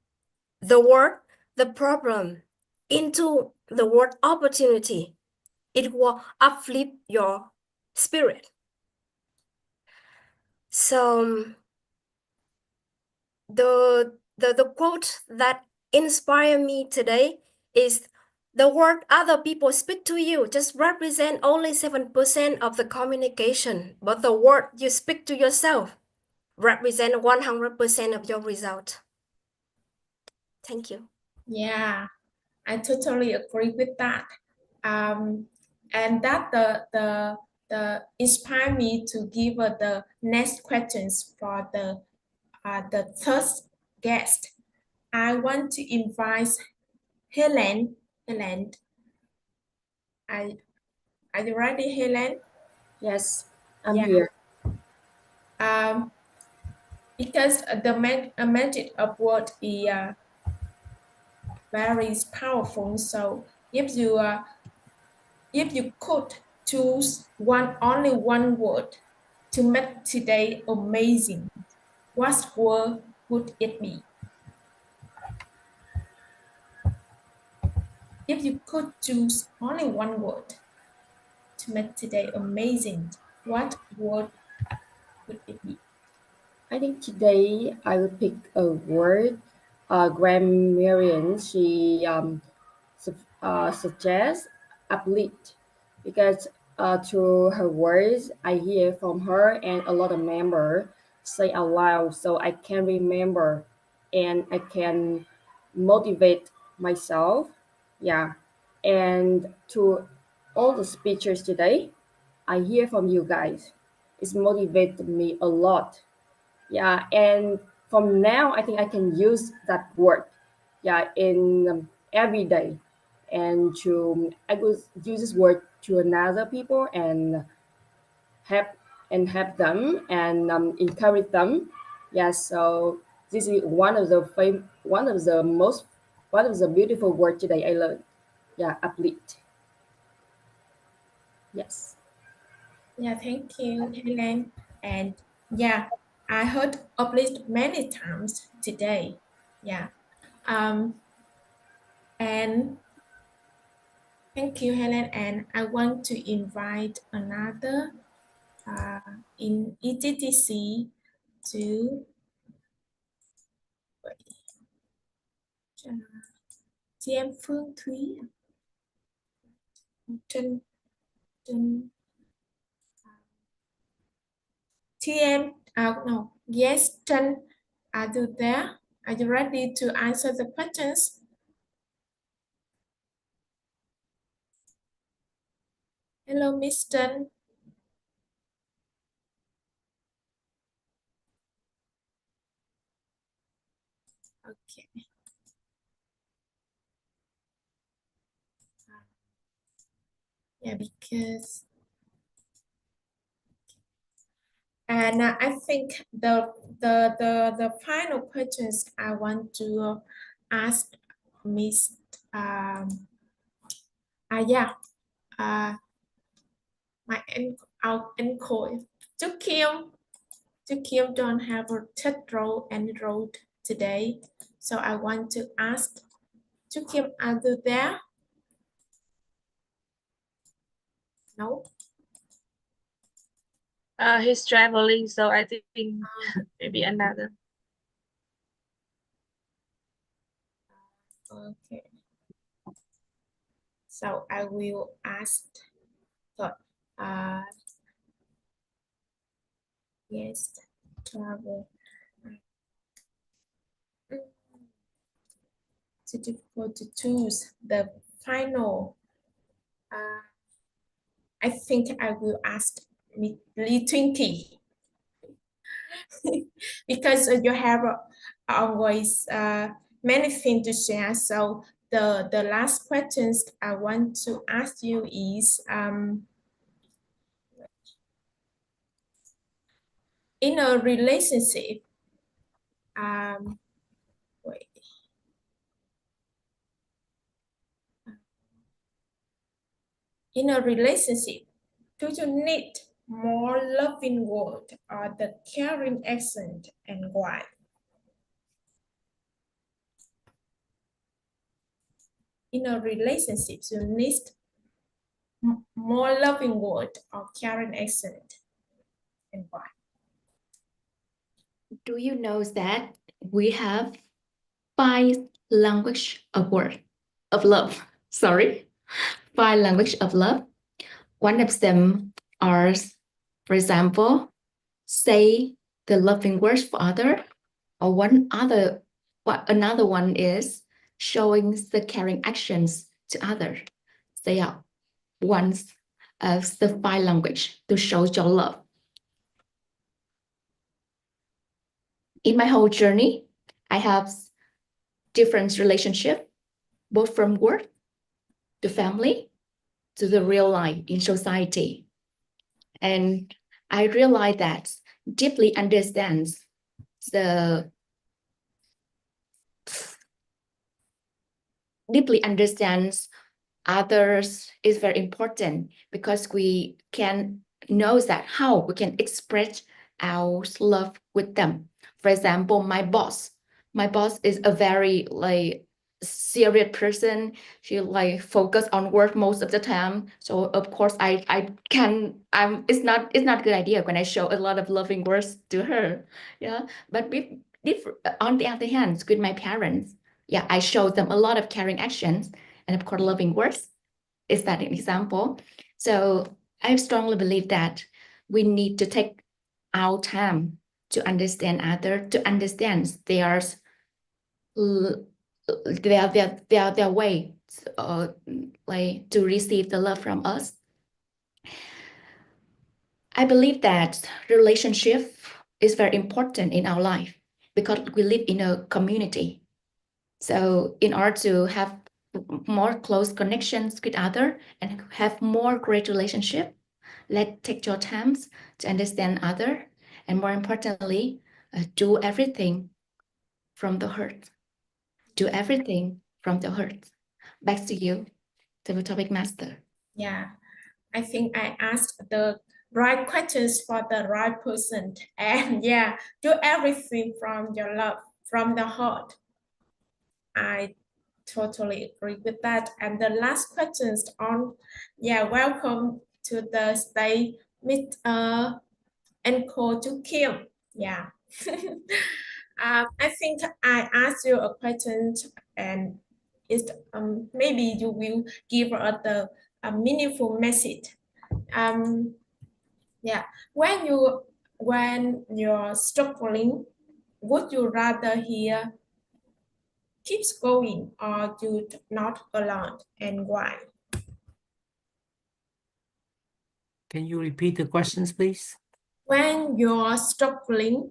the word, the problem, into the word opportunity, it will uplift your spirit. So the quote that inspired me today is the word other people speak to you just represent only 7% of the communication, but the word you speak to yourself represent 100% of your result. Thank you. Yeah, I totally agree with that. And that the inspire me to give the next questions for the third guest. I want to invite Helen. Helen, are you ready, Helen? Yes, I'm here. Because the magic of word is very powerful. So if you could choose only one word to make today amazing, what word would it be? If you could choose only one word to make today amazing, what word would it be? I think today I will pick a word. Grammarian, she suggests uplift because through her words, I hear from her and a lot of members say out loud, so I can remember and I can motivate myself. Yeah, and to all the speeches today, I hear from you guys. It's motivated me a lot. Yeah, and from now, I think I can use that word. Yeah, in every day, and to I will use this word to another people and help help them and encourage them. Yeah, so this is one of the most What was a beautiful word today I learned? Yeah, uplift. Yes. Yeah, thank you, Helen. And yeah, I heard uplift many times today. Yeah. And thank you, Helen. And I want to invite another in ETTC to chị em Phương Thúy Trân Trân TM no yes Trân, are you there? Are you ready to answer the questions? Hello, Miss Trân. Okay. Yeah, because and I think the final questions I want to ask Miss yeah my our encore Chúc Kim don't have a third role and role today, so I want to ask Chúc Kim, are you there? No. He's traveling, so I think maybe another. Okay. So I will ask. So, yes, travel. It's difficult to choose the final. I think I will ask Lee Twinkie because you have always many things to share. So the last questions I want to ask you is in a relationship. Wait. In a relationship, do you need more loving word or the caring accent, and why? In a relationship, you need more loving word or caring accent, and why? Do you know that we have 5 language of word of love? Sorry, 5 language of love. One of them are, for example, say the loving words for other, or another one is showing the caring actions to other. They are one of the 5 language to show your love. In my whole journey, I have different relationship, both from work to family to the real life in society. And I realized that deeply understands the deeply understands others is very important because we can know that how we can express our love with them. For example, my boss is a very serious person. She focus on work most of the time. So of course it's not a good idea when I show a lot of loving words to her. Yeah. But on the other hand, with my parents, yeah, I show them a lot of caring actions and of course loving words. Is that an example? So I strongly believe that we need to take our time to understand others, to understand their way to receive the love from us. I believe that relationship is very important in our life because we live in a community. So in order to have more close connections with others and have more great relationship, let's take your time to understand other, and more importantly, do everything from the heart. Do everything from the heart. Back to you, the topic master. Yeah, I think I asked the right questions for the right person. And yeah, do everything from your love, from the heart. I totally agree with that. And the last questions on, yeah, welcome to the stage, Miss Encore to Kim. Yeah. I think I asked you a question, and it's maybe you will give us a meaningful message. Yeah, when you're struggling, would you rather hear keeps going or you not alone, and why? Can you repeat the questions, please? When you're struggling,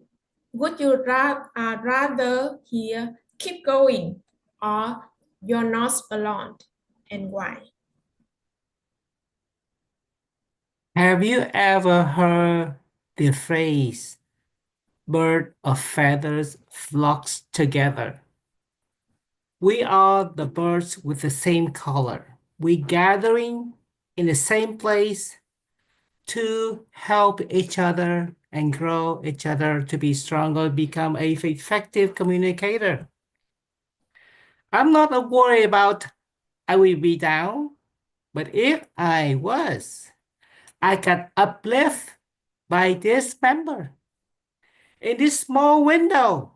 would you rather hear keep going or you're not alone, and why? Have you ever heard the phrase, bird of feathers flocks together? We are the birds with the same color. We gathering in the same place to help each other and grow each other to be stronger, become a effective communicator. I'm not worried about I will be down, but if I was, I got uplift by this member. In this small window,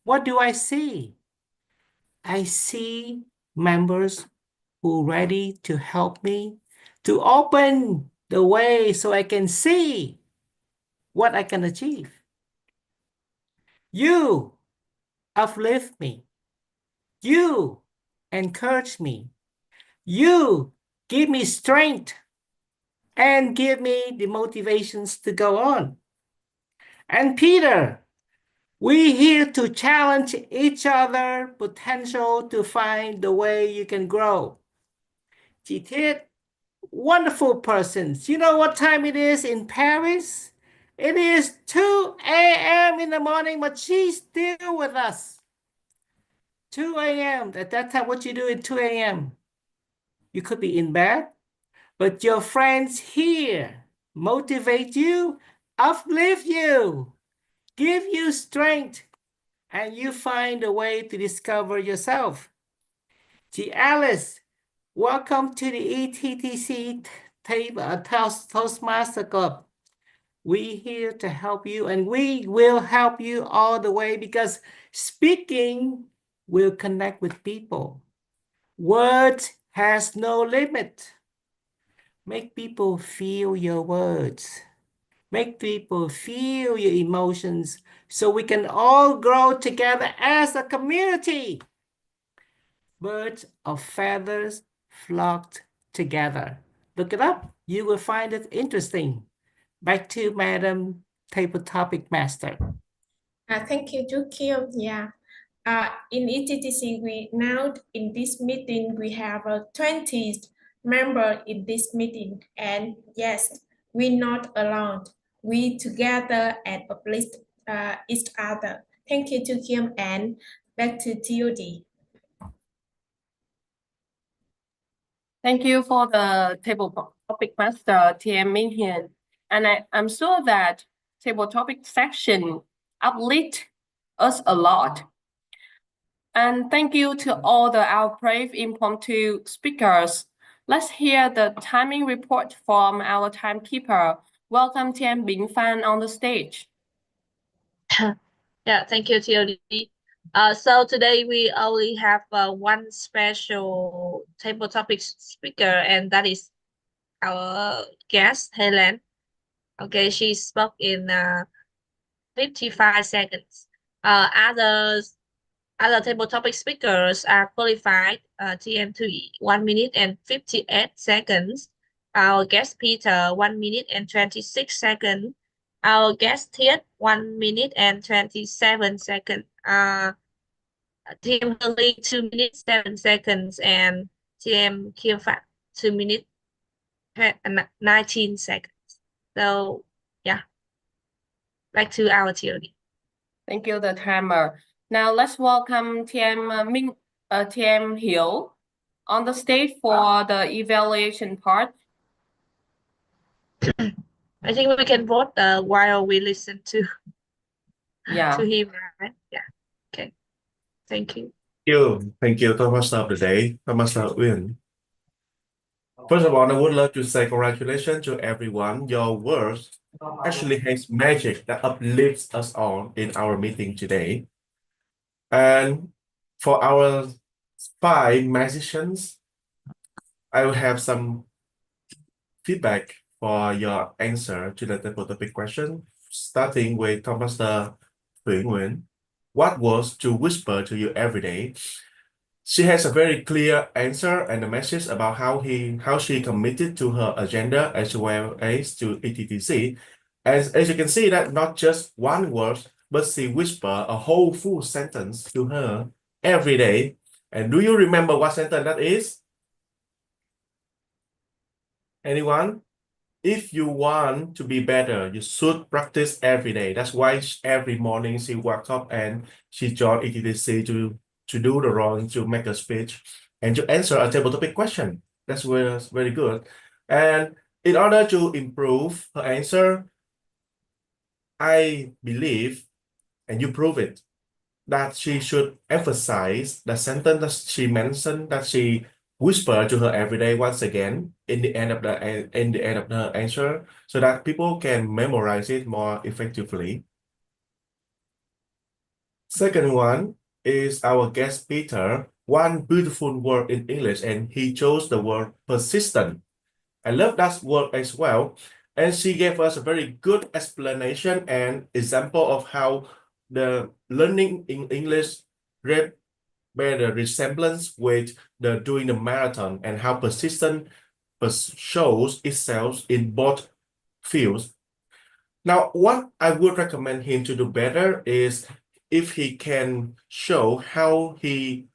what do I see? I see members who are ready to help me, to open the way so I can see what I can achieve. You uplift me. You encourage me. You give me strength and give me the motivations to go on. And Peter, we're here to challenge each other potential to find the way you can grow. Chị Thiết, wonderful persons. You know what time it is in Paris? It is 2 a.m. in the morning, but she's still with us. 2 a.m. At that time, what you do at 2 a.m.? You could be in bed, but your friends here motivate you, uplift you, give you strength, and you find a way to discover yourself. Chị Alice, welcome to the ETTC Toastmaster Club. We're here to help you, and we will help you all the way because speaking will connect with people. Words has no limit. Make people feel your words. Make people feel your emotions so we can all grow together as a community. Birds of feathers flocked together. Look it up. You will find it interesting. Back to Madam Table Topic Master. Thank you, Kim. Yeah. In ETTC, we now in this meeting we have 20 members in this meeting, and yes, we're not alone. We together and uplift each other. Thank you, Kim, and back to TOD. Thank you for the table topic master, TM Minhyun. And I'm sure that table topic section uplift us a lot. And thank you to all our brave impromptu speakers. Let's hear the timing report from our timekeeper. Welcome Tian Bing Fan on the stage. Yeah, thank you, TOD. So today we only have one special table topic speaker, and that is our guest, Helen. Okay, she spoke in 55 seconds. Other table topic speakers are qualified TM2 1 minute and 58 seconds. Our guest Peter 1 minute and 26 seconds. Our guest Thiet 1 minute and 27 seconds. TM Hurley 2 minutes 7 seconds, and TM Kiefat 2 minutes 19 seconds. So yeah, back to our theory. Thank you, the timer. Now let's welcome TM TM Hill on the stage for the evaluation part? I think we can vote while we listen to Yeah. him, right? Yeah. Okay. Thank you. Thank you, Thomas of the day, Thomas Uyên. First of all, I would love to say congratulations to everyone. Your words actually has magic that uplifts us all in our meeting today. And for our 5 musicians, I will have some feedback for your answer to the table topic question, starting with Thomas Thủy Nguyen. What was to whisper to you every day? She has a very clear answer and a message about how she committed to her agenda as well as to ETTC. As you can see that not just one word, but she whisper a whole full sentence to her every day. And do you remember what sentence that is? Anyone? If you want to be better, you should practice every day. That's why every morning she wakes up and she joined ETTC to do the role, to make a speech and to answer a table topic question. That's very good. And in order to improve her answer, I believe, and you prove it, that she should emphasize the sentence that she mentioned, that she whisper to her every day once again in the end of the answer, so that people can memorize it more effectively. Second one is our guest Peter. One beautiful word in English, and he chose the word persistent. I love that word as well. And she gave us a very good explanation and example of how the learning in English bear the resemblance with the doing the marathon, and how persistent shows itself in both fields. Now, what I would recommend him to do better is if he can show how he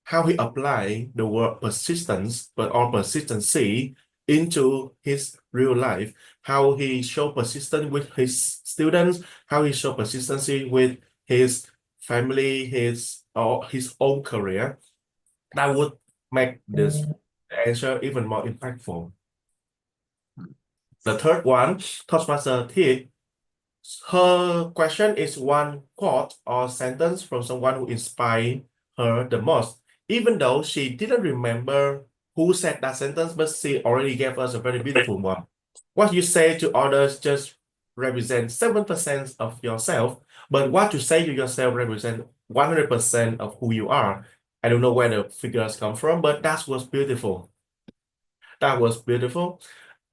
apply the word persistence or persistency into his real life, how he show persistence with his students, how he show persistency with his family, his own career. That would make this answer even more impactful. The third one, Toastmaster T, her question is one quote or sentence from someone who inspired her the most. Even though she didn't remember who said that sentence, but she already gave us a very beautiful one. What you say to others just represent 7% of yourself, but what you say to yourself represent 100% of who you are. I don't know where the figures come from, but that was beautiful. That was beautiful.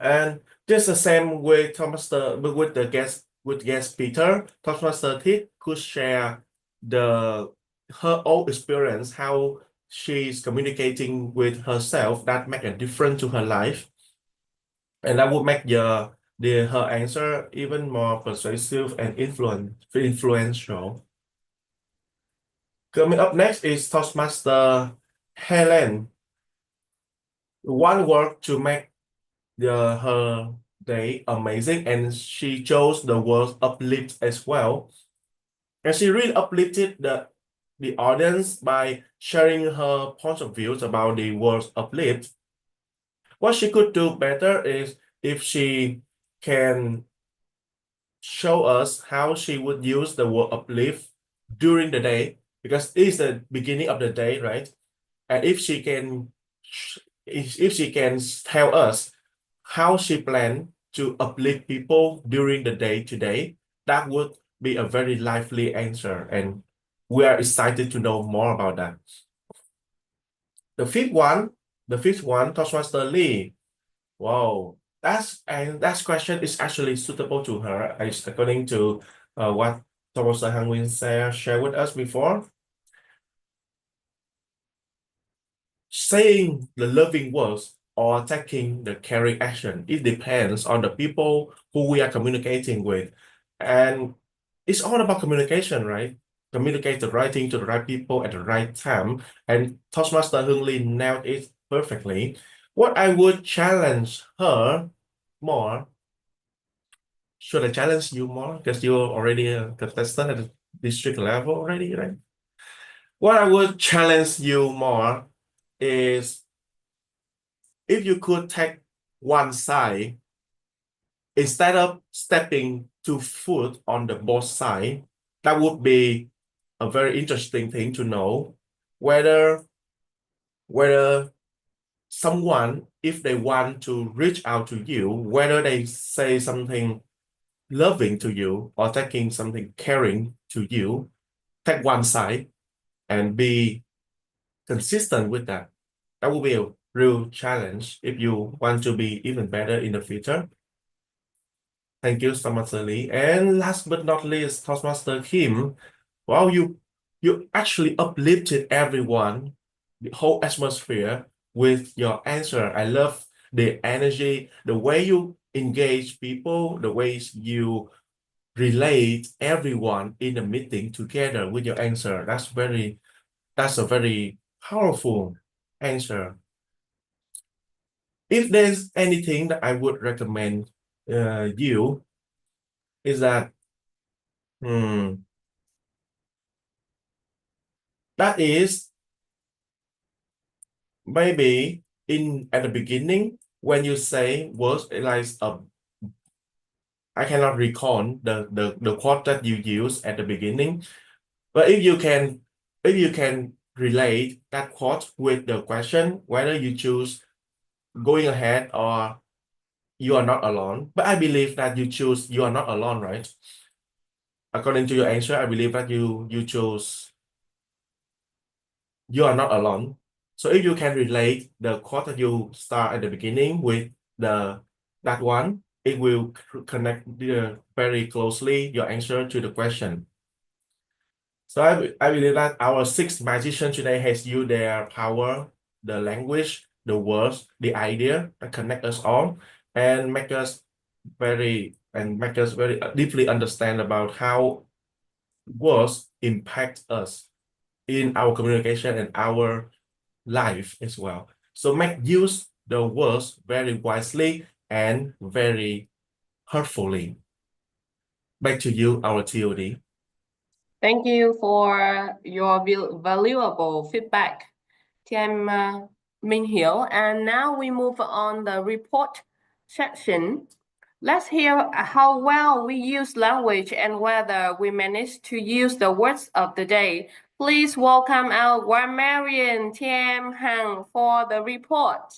And just the same with guest Peter, Toastmaster Tit could share her own experience, how she's communicating with herself that make a difference to her life. And that would make her answer even more persuasive and influential. Coming up next is Toastmaster Helen. One word to make her day amazing, and she chose the word uplift as well. And she really uplifted the audience by sharing her points of views about the word uplift. What she could do better is if she can show us how she would use the word uplift during the day, because it's the beginning of the day, right? And if she can tell us how she planned to uplift people during the day today, that would be a very lively answer, and we are excited to know more about that. The fifth one, Toastmaster Lee. Wow, that question is actually suitable to her, according to what Toastmaster Han Win shared with us before. Saying the loving words or taking the caring action, it depends on the people who we are communicating with. And it's all about communication, right? Communicate the right thing to the right people at the right time. And Toastmaster Hưng Lee nailed it perfectly. What I would challenge her more, should I challenge you more? Because you're already a contestant at the district level already, right? What I would challenge you more is if you could take one side instead of stepping 2 foot on the both side, that would be a very interesting thing to know whether someone, if they want to reach out to you, whether they say something loving to you or taking something caring to you, take one side and be consistent with that. That will be a real challenge if you want to be even better in the future. Thank you so much, Lee. And last but not least, Toastmaster Kim. Wow, you actually uplifted everyone, the whole atmosphere with your answer. I love the energy, the way you engage people, the ways you relate everyone in the meeting together with your answer. That's a very powerful answer. If there's anything that I would recommend you is that that is maybe at the beginning when you say words like I cannot recall the quote that you use at the beginning, but if you can relate that quote with the question whether you choose going ahead or you are not alone, but I believe that you choose you are not alone, right? According to your answer, I believe that you chose you are not alone. So if you can relate the quote that you start at the beginning with that one, it will connect very closely your answer to the question. So I believe that our 6 magicians today has used their power, the language, the words, the idea that connect us all and make us very deeply understand about how words impact us in our communication and our life as well. So make use the words very wisely and very hurtfully. Back to you, our TOD. Thank you for your valuable feedback, Tim Minh Hiểu. And now we move on the report section. Let's hear how well we use language and whether we manage to use the words of the day. Please welcome our grammarian Tiêm Hằng for the report.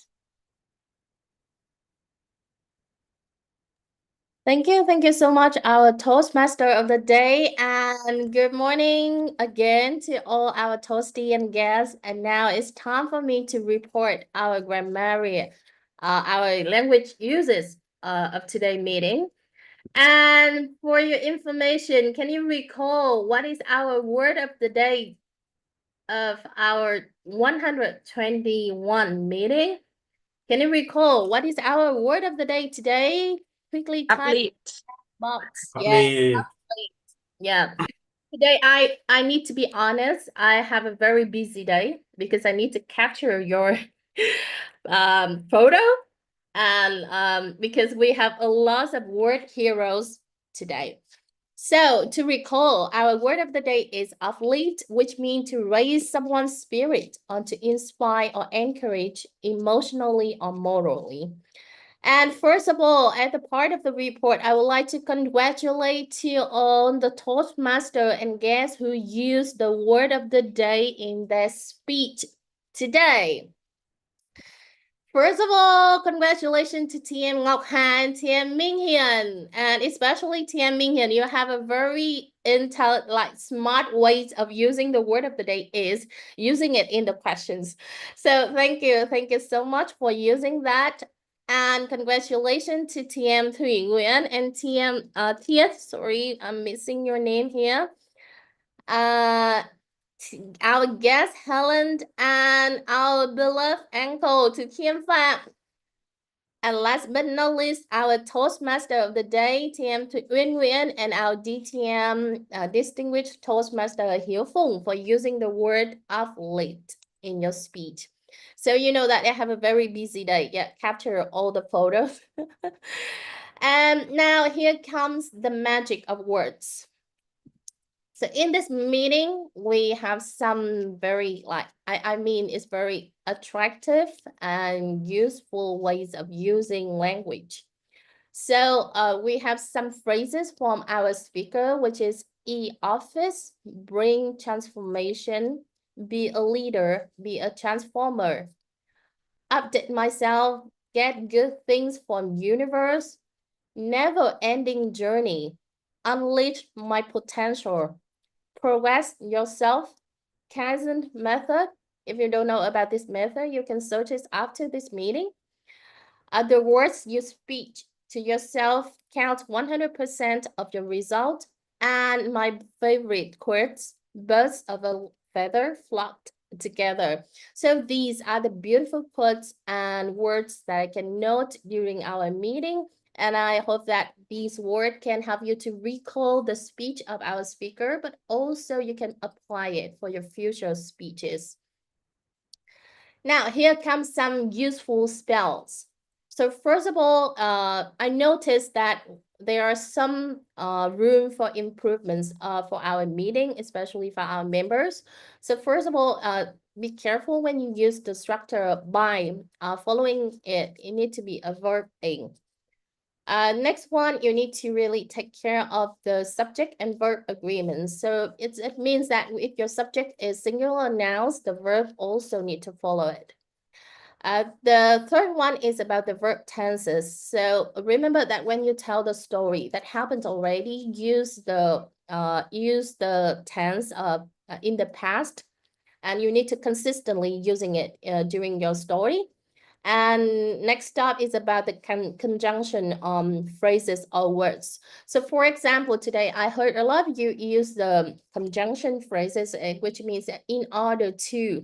Thank you so much, our Toastmaster of the day, and good morning again to all our Toasty and guests. And now it's time for me to report our grammarian, our language uses of today's meeting. And for your information, can you recall what is our word of the day of our 121 meeting? Can you recall what is our word of the day today? Quickly type Uplift. box. Yeah. Yeah. Today I need to be honest. I have a very busy day because I need to capture your photo and because we have a lot of word heroes today. So to recall, our word of the day is uplift, which means to raise someone's spirit or to inspire or encourage emotionally or morally. And first of all, as a part of the report, I would like to congratulate you on the Toastmaster and guests who used the word of the day in their speech today. First of all, congratulations to Tiêm Ngọc Hàn, Tiêm Minh Hiền, and especially Tiêm Minh Hiền. You have a very smart ways of using the word of the day is using it in the questions. So thank you so much for using that. And congratulations to Tiêm Thủy Nguyễn and Tiêm Thiet. Sorry, I'm missing your name here. Our guest Helen and our beloved uncle to Kim Phạm. And last but not least, our Toastmaster of the day, Tiêm Uyên Nguyễn, and our DTM distinguished Toastmaster Hiếu Phùng for using the word uplift in your speech. So you know that I have a very busy day. Yeah, capture all the photos. And now here comes the magic of words. So in this meeting, we have some very I mean, it's very attractive and useful ways of using language. So we have some phrases from our speaker, which is e-office, bring transformation, be a leader, be a transformer, update myself, get good things from universe, never-ending journey, unleash my potential, progress yourself, Kaizen method. If you don't know about this method, you can search it after this meeting. The words you speak to yourself count 100% of your result. And my favorite quotes, birds of a feather flock together. So these are the beautiful quotes and words that I can note during our meeting. And I hope that these words can help you to recall the speech of our speaker, but also you can apply it for your future speeches. Now, here comes some useful spells. So first of all, I noticed that there are some room for improvements for our meeting, especially for our members. So first of all, be careful when you use the structure by. Following it, it need to be a verb thing. Next one, you need to really take care of the subject and verb agreements. So it means that if your subject is singular nouns, the verb also need to follow it. The third one is about the verb tenses. So remember that when you tell the story that happened already, use the tense in the past, and you need to consistently using it during your story. And next up is about the conjunction phrases or words. So for example, today I heard a lot of you use the conjunction phrases, which means in order to.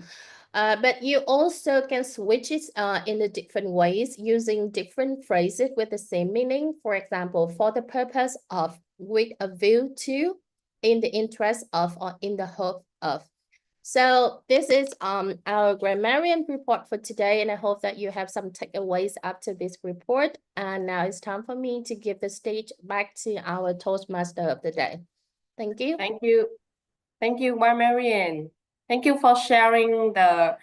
But you also can switch it in the different ways using different phrases with the same meaning. For example, for the purpose of, with a view to, in the interest of, or in the hope of. So this is our grammarian report for today, and I hope that you have some takeaways after this report. And now it's time for me to give the stage back to our Toastmaster of the day. Thank you. Thank you. Thank you, Marian. Thank you for sharing the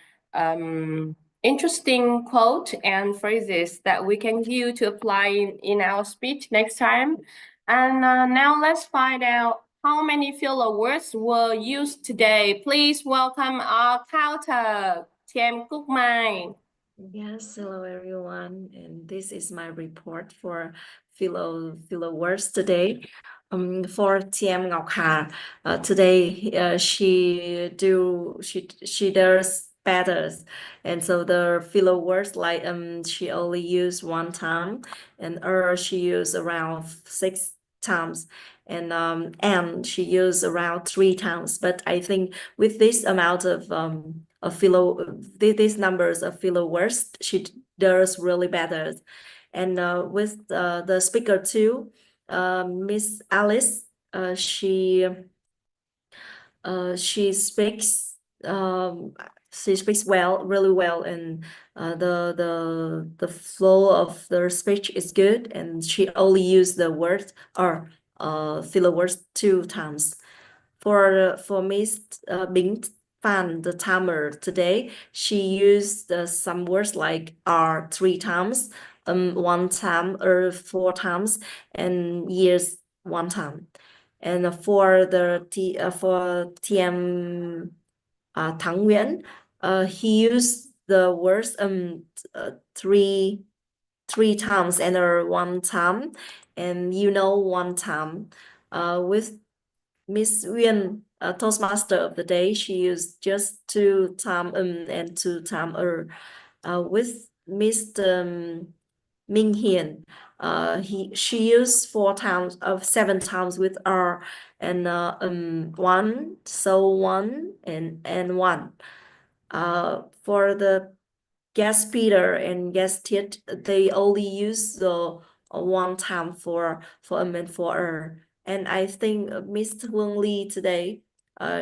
interesting quote and phrases that we can use to apply in our speech next time. And now let's find out how many filler words were used today. Please welcome our counter, Tiêm Cúc Mai. Yes, hello everyone, and this is my report for philo words today. For Tiêm Ngọc Hà, today she does better, and so the philo words like she only used one time, and she used around 6 times, and she used around 3 times. But I think with this amount of these numbers of philo words, she does really better. And with the speaker too, Miss Alice, she speaks really well, and the flow of the speech is good, and she only used the words or filler words 2 times. For Miss Bing Fan, the timer today, she used some words like are 3 times, 1 time or 4 times, and years 1 time. And for TM Thang Nguyen, he used the words 3 times and 1 time, and 1 time. With Miss Uyên, Toastmaster of the day, she used just 2 time and 2 time with Mr. Minh Hiền, she used 4 times of 7 times with R, and 1, so 1 and 1. For the guest speaker and guest Tiết, they only use the 1 time for and for her. And I think Miss Hương Ly today,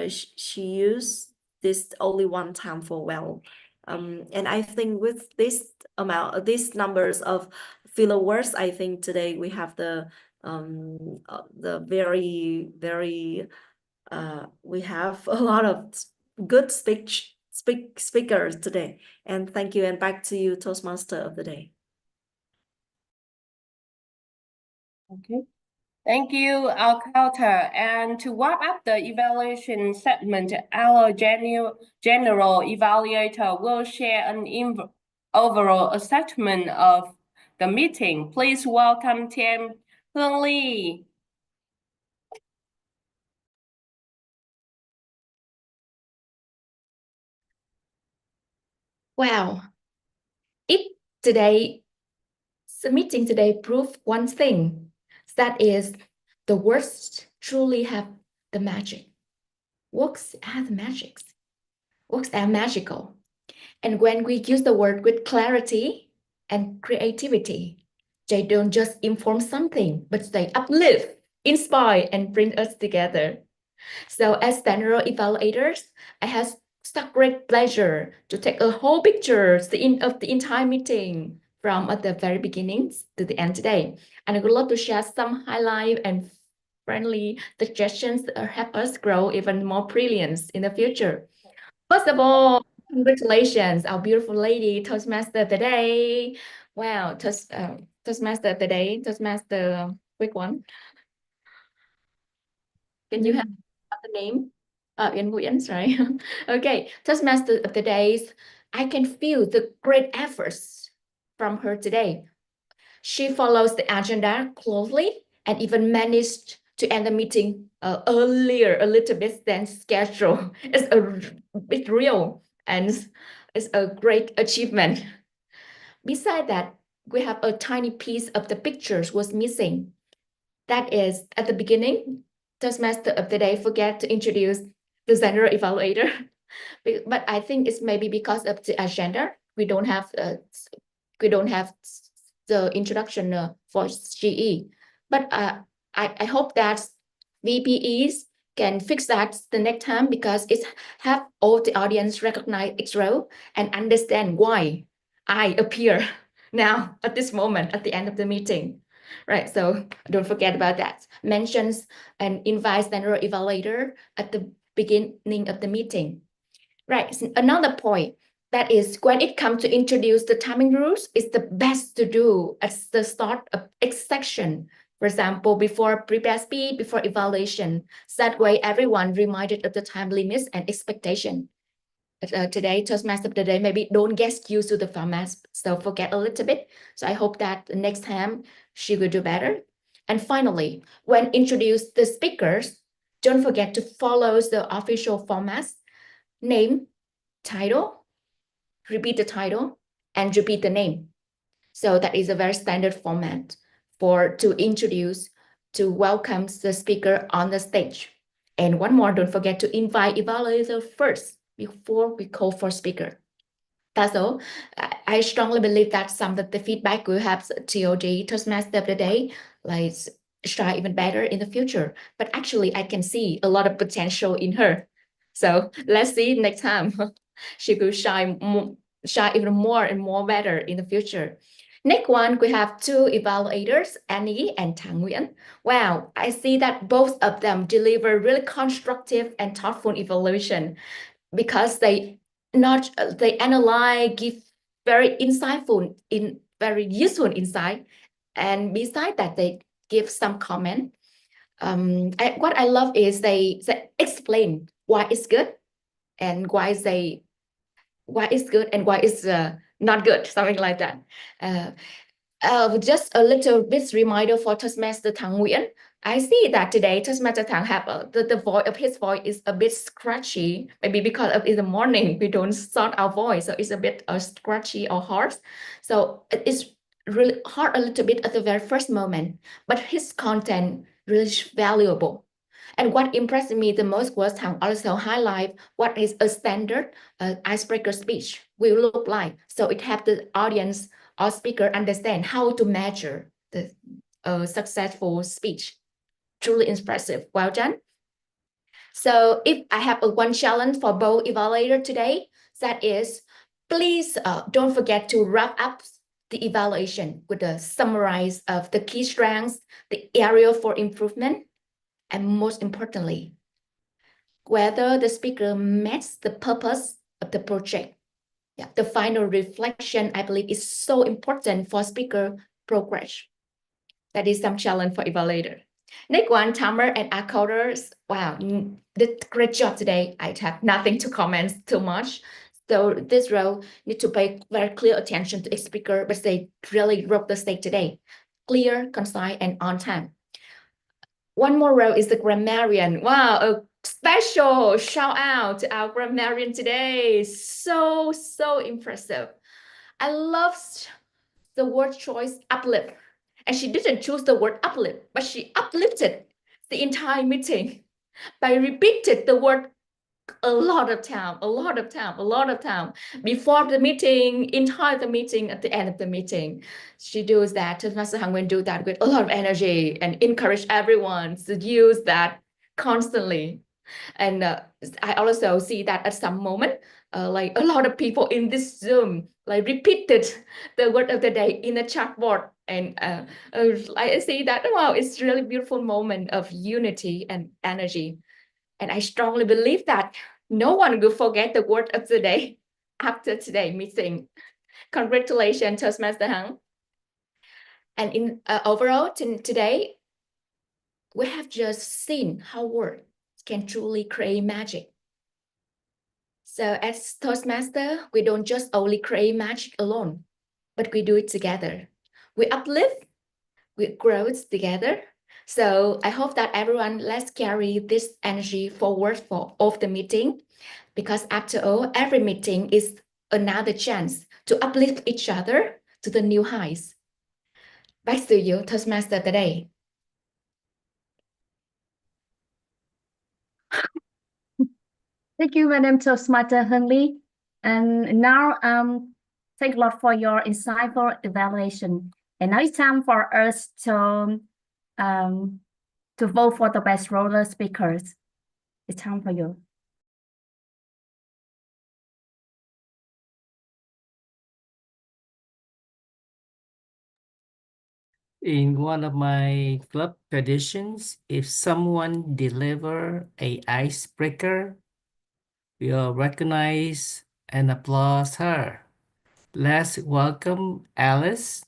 she used this only 1 time for well. And I think with this amount, these numbers of filler words, I think today we have the very we have a lot of good speakers today. And thank you, and back to you, Toastmaster of the day. Okay. Thank you, Alcalta. And to wrap up the evaluation segment, our general evaluator will share an overall assessment of the meeting. Please welcome Tim Hương Lee. Wow. If today, the meeting today proved one thing, that is the words truly have the magic. Words have magic. Words are magical. And when we use the word with clarity and creativity, they don't just inform something, but they uplift, inspire, and bring us together. So as general evaluators, I have such great pleasure to take a whole picture of the entire meeting from at the very beginning to the end today. And I would love to share some highlight and friendly suggestions that help us grow even more brilliance in the future. First of all, congratulations, our beautiful lady, Toastmaster of the day. Wow, Toastmaster of the day, Toastmaster, quick one. Can you have the name? Yên Nguyễn, sorry. Okay, Toastmaster of the days. I can feel the great efforts from her today. She follows the agenda closely and even managed to end the meeting earlier a little bit than scheduled. It's a bit real and it's a great achievement. Besides that, we have a tiny piece of the pictures was missing. That is, at the beginning, Toastmaster of the day forget to introduce the general evaluator. But I think it's maybe because of the agenda. We don't have the introduction for GE. But I hope that VPEs can fix that the next time, because it have all the audience recognize its role and understand why I appear now at this moment at the end of the meeting. Right, so don't forget about that. Mentions and invites general evaluator at the beginning of the meeting. Right, so another point, that is when it comes to introduce the timing rules, it's the best to do at the start of each section. For example, before prepare speed, before evaluation. That way, everyone reminded of the time limits and expectation. Today, Toastmaster of the day, maybe don't get used to the format, so forget a little bit. So I hope that next time she will do better. And finally, when introduce the speakers, don't forget to follow the official formats: name, title, repeat the title, and repeat the name. So that is a very standard format to introduce, to welcome the speaker on the stage. And one more, don't forget to invite evaluator first before we call for speaker. That's all. I strongly believe that some of the feedback we have TOD, Toastmaster of the day, like try even better in the future. But actually, I can see a lot of potential in her. So let's see next time. She could shine even more and more better in the future. Next one, we have two evaluators, Annie and Thang Nguyen. Wow, I see that both of them deliver really constructive and thoughtful evaluation, because they analyze, give very insightful, very useful insight, and besides that, they give some comment. What I love is they explain why it's good and why it's good and why it's not good, something like that. Just a little bit reminder for Toastmaster Thang Nguyen. I see that today Toastmaster Thang have the voice of his voice is a bit scratchy, maybe because of in the morning we don't sort our voice, so it's a bit scratchy or harsh. So it's really hard a little bit at the very first moment, but his content really valuable. And what impressed me the most was Thang also highlight what is a standard icebreaker speech will look like. So it helps the audience or speaker understand how to measure the successful speech. Truly impressive. Well done. So if I have one challenge for both evaluator today, that is, please don't forget to wrap up the evaluation with a summarize of the key strengths, the area for improvement, and most importantly, whether the speaker met the purpose of the project. Yeah, the final reflection, I believe, is so important for speaker progress. That is some challenge for evaluator. Next one, timer and accounters. Wow, did great job today. I have nothing to comment too much. So this row need to pay very clear attention to each speaker, but they really broke the stage today. Clear, concise, and on time. One more row is the grammarian. Wow, a special shout out to our grammarian today. So impressive. I love the word choice uplift. And she didn't choose the word uplift, but she uplifted the entire meeting by repeated the word a lot of time before the meeting, inside the meeting, at the end of the meeting. She does that. Master Hang will do that with a lot of energy and encourage everyone to use that constantly. And I also see that at some moment, like a lot of people in this Zoom, like repeated the word of the day in the chatbot. And I see that, wow, it's really beautiful moment of unity and energy. And I strongly believe that no one will forget the word of the day after today meeting. Congratulations, Toastmaster Hang. And in overall today, we have just seen how words can truly create magic. So as Toastmaster, we don't just only create magic alone, but we do it together. We uplift, we grow together. So I hope that everyone, let's carry this energy forward for all the meeting, because after all, every meeting is another chance to uplift each other to the new heights. Back to you, Toastmaster, today. Thank you, Madam Toastmaster Hưng. And now, thank a lot for your insightful evaluation. And now it's time for us to vote for the best roller speakers. It's time for you. In one of my club traditions, if someone deliver a icebreaker, we'll recognize and applaud her. Let's welcome Alice,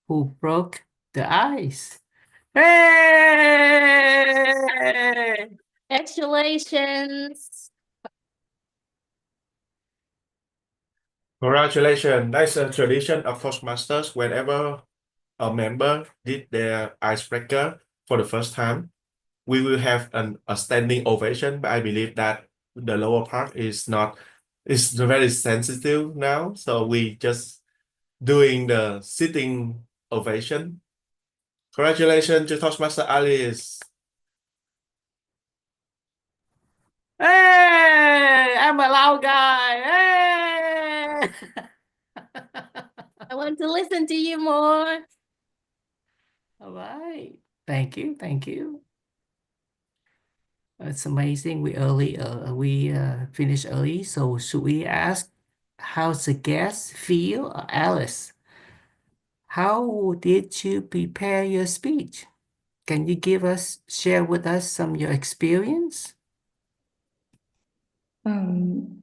who broke the ice. Hey! Congratulations. Congratulations. That's a tradition of Toastmasters. Whenever a member did their icebreaker for the first time, we will have a standing ovation, but I believe that the lower part is very sensitive now. So we just doing the sitting ovation. Congratulations to Toastmaster Alice. Hey! I'm a loud guy. Hey! I want to listen to you more. All right. Thank you. Thank you. It's amazing. We finished early. So should we ask how's the guest feel? Alice, how did you prepare your speech? Can you share with us some of your experience? Thank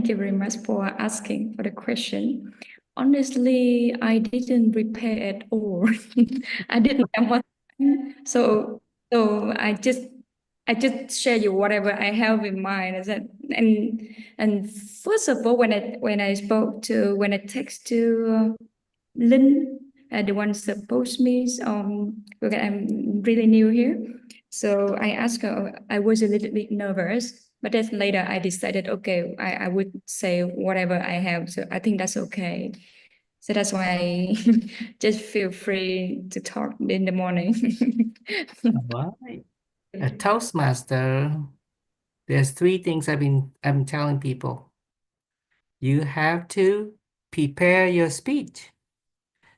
you very much for asking for the question. Honestly, I didn't prepare at all. I didn't have much time. So I just share you whatever I have in mind. And first of all, when I text to Lynn, the one that post me, because I'm really new here. So I asked her, I was a little bit nervous, but then later I decided, okay, I would say whatever I have. So I think that's okay. So that's why I just feel free to talk in the morning. All right. A Toastmaster, there's 3 things I'm telling people. You have to prepare your speech.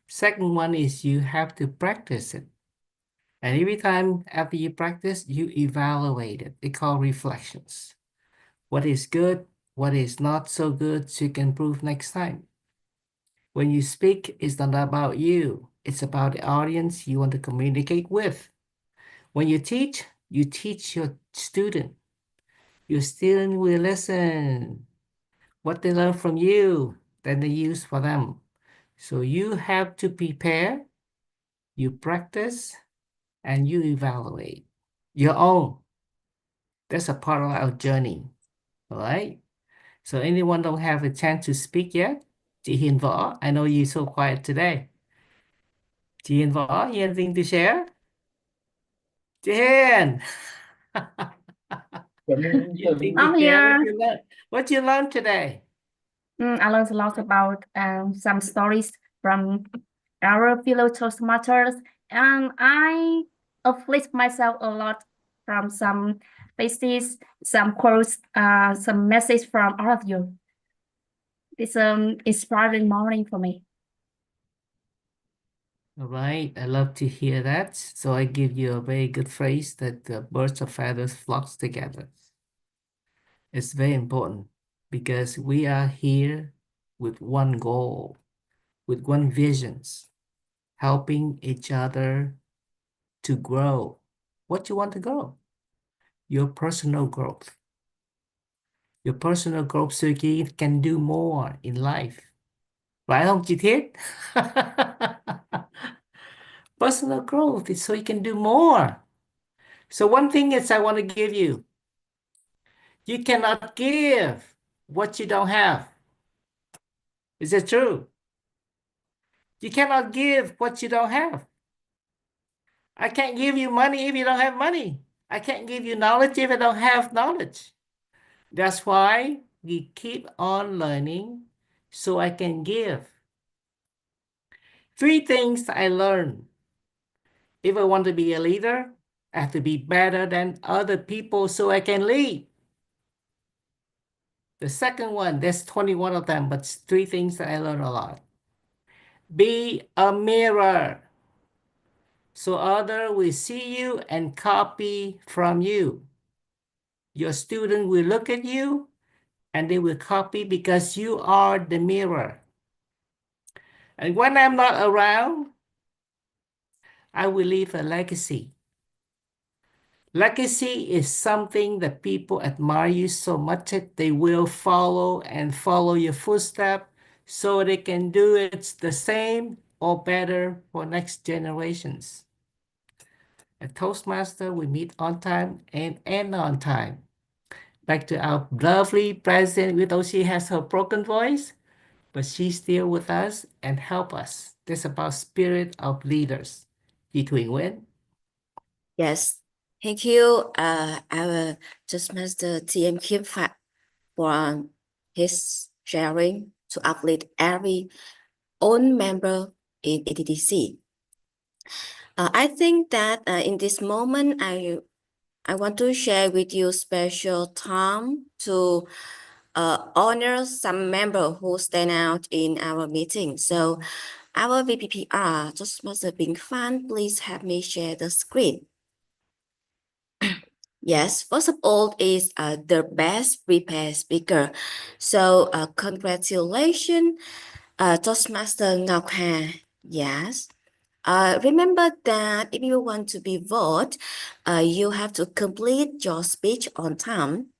Second one is you have to practice it. And every time after you practice, you evaluate it. It's called reflections. What is good, what is not so good, so you can improve next time. When you speak, it's not about you. It's about the audience you want to communicate with. When you teach your student. your student will listen. What they learn from you, then they use for them. So you have to prepare, you practice, and you evaluate your own. That's a part of our journey, all right? So anyone don't have a chance to speak yet? Chị Hiền Võ, I know you're so quiet today. Chị Hiền Võ, you anything to share? Chị Hiền! You anything to I'm share? here. What you learned today? I learned a lot about some stories from our fellow Toastmasters, and I uplift myself a lot from some faces, some quotes, some message from all of you. It's inspiring morning for me. All right, I love to hear that. So I give you a very good phrase that the birds of feathers flocks together. It's very important because we are here with one goal, with one visions, helping each other to grow. What you want to grow? Your personal growth. Your personal growth so you can do more in life. Phải không chị Thiết? Personal growth is so you can do more. So one thing is I want to give you. You cannot give what you don't have. Is it true? You cannot give what you don't have. I can't give you money if you don't have money. I can't give you knowledge if I don't have knowledge. That's why we keep on learning so I can give. 3 things I learned. If I want to be a leader, I have to be better than other people so I can lead. The second one, there's 21 of them, but 3 things that I learned a lot. Be a mirror. So others will see you and copy from you. Your student will look at you and they will copy because you are the mirror. And when I'm not around, I will leave a legacy. Legacy is something that people admire you so much that they will follow and follow your footsteps so they can do it the same or better for next generations. At Toastmaster, we meet on time and end on time. Back to our lovely president, although she has her broken voice, but she's still with us and help us. This is about spirit of leaders. Chị Thủy Nguyễn. Yes, thank you, our Toastmaster TM Kim Pham for his sharing to uplift every own member in ETTC. I think that in this moment, I want to share with you special time to honor some member who stand out in our meeting. So our VPPR, Toastmaster Bing Fan, please help me share the screen. Yes, first of all is the best prepared speaker. So congratulations, Toastmaster Ngọc Hà. Yes. Remember that if you want to be voted, you have to complete your speech on time.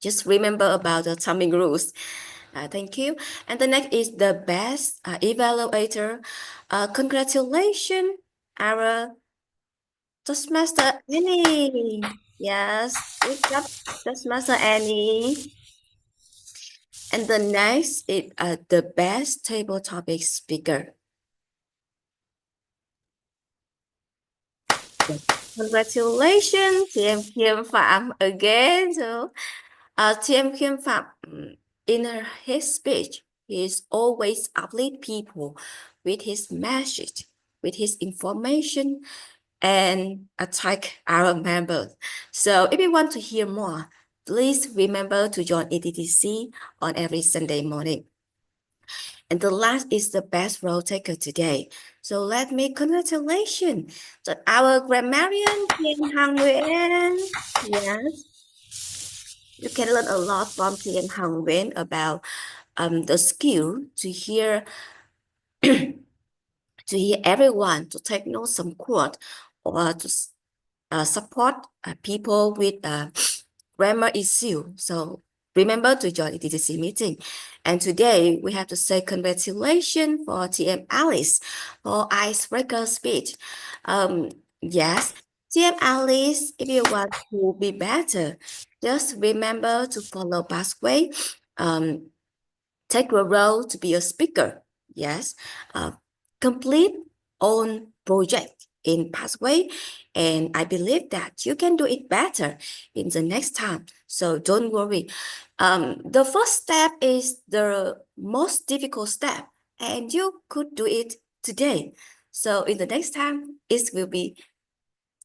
Just remember about the timing rules. Thank you. And the next is the best evaluator. Congratulations, our Toastmaster Annie. Yes, good job, Toastmaster Annie. And the next is the best table topic speaker. Congratulations, TM Kim Phạm again. So, TM Kim Phạm, in his speech, he is always uplift people with his message, with his information, and attack our members. So, if you want to hear more, please remember to join ETTC on every Sunday morning. And the last is the best role taker today. So let me congratulations to our grammarian, Thiên Hằng Nguyễn. Yes, you can learn a lot from Thiên Hằng Nguyễn about the skill to hear to hear everyone, to take note some quote, or to support people with grammar issue. So remember to join ETC meeting. And today we have to say congratulations for TM Alice for icebreaker speech. Yes, TM Alice, if you want to be better, just remember to follow pathway. Take a role to be a speaker. Yes, complete own project in pathway, and I believe that you can do it better in the next time. So don't worry. The first step is the most difficult step, and you could do it today. So in the next time, it will be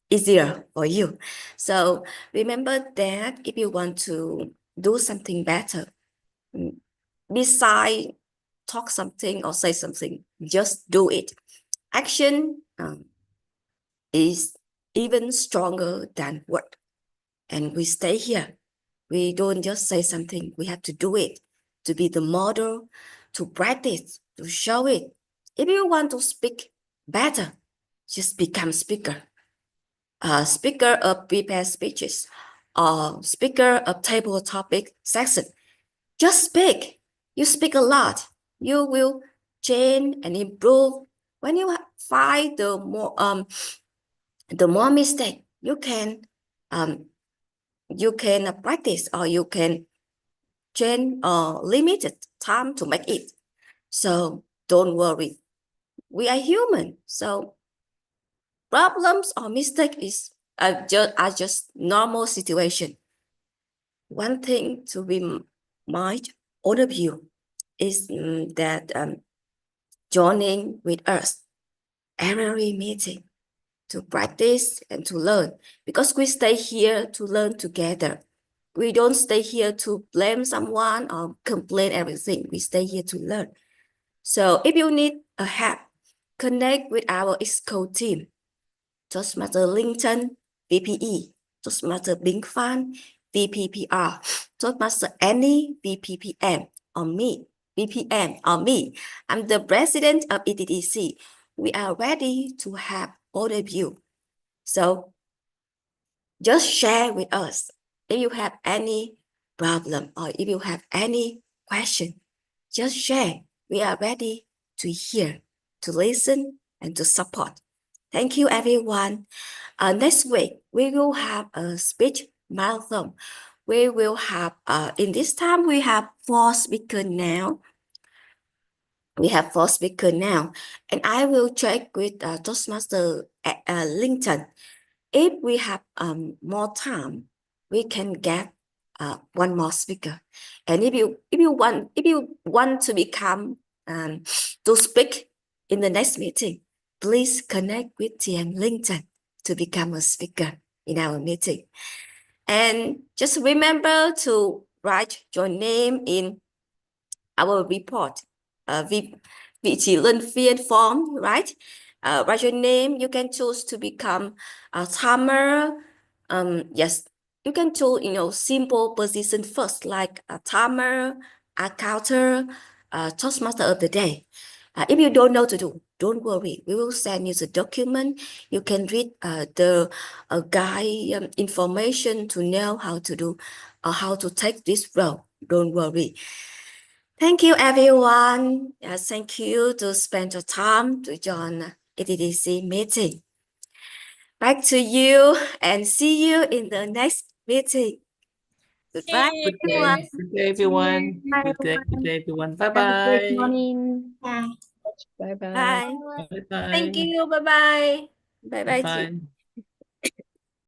easier for you. So remember that if you want to do something better, besides talk something or say something, just do it. Action is even stronger than word. And we stay here. We don't just say something, we have to do it, to be the model, to practice, to show it. If you want to speak better, just become speaker. Speaker of prepared speeches, or speaker of table topic section. Just speak. You speak a lot. You will change and improve. When you find the more mistake, you can practice, or you can change or limited time to make it. So don't worry. We are human. So problems or mistake are just normal situation. One thing to remind all of you is that joining with us every meeting to practice and to learn, because we stay here to learn together. We don't stay here to blame someone or complain everything. We stay here to learn. So if you need a help, connect with our EXCO team, Toastmaster Linton, VPE, Toastmaster Bing Fan, VPPR, Toastmaster Annie, VPPM, or me, VPM, or me. I'm the president of ETTC. We are ready to help all of you. So just share with us if you have any problem or if you have any question. Just share. We are ready to hear, to listen, and to support. Thank you, everyone. Next week, we will have a speech marathon. We will have, in this time, we have 4 speakers now. We have 4 speakers now. And I will check with Toastmaster Linton. If we have more time, we can get one more speaker. And if you want to become to speak in the next meeting, please connect with TM Linton to become a speaker in our meeting. And just remember to write your name in our report, vị trí luân phiên form, right? Write your name. You can choose to become a timer. Yes, you can choose, simple position first, like a timer, a counter, Toastmaster of the day. If you don't know to do, don't worry. We will send you the document. You can read the guide information to know how to do, how to take this role. Don't worry. Thank you, everyone. Thank you to spend your time to join ETDC meeting. Back to you, and see you in the next meeting. Goodbye, everyone. Good day, everyone. Good day, everyone. Have a great Bye-bye. morning. Bye bye. Bye. Bye-bye. Thank you. Bye-bye. Bye-bye. Bye-bye.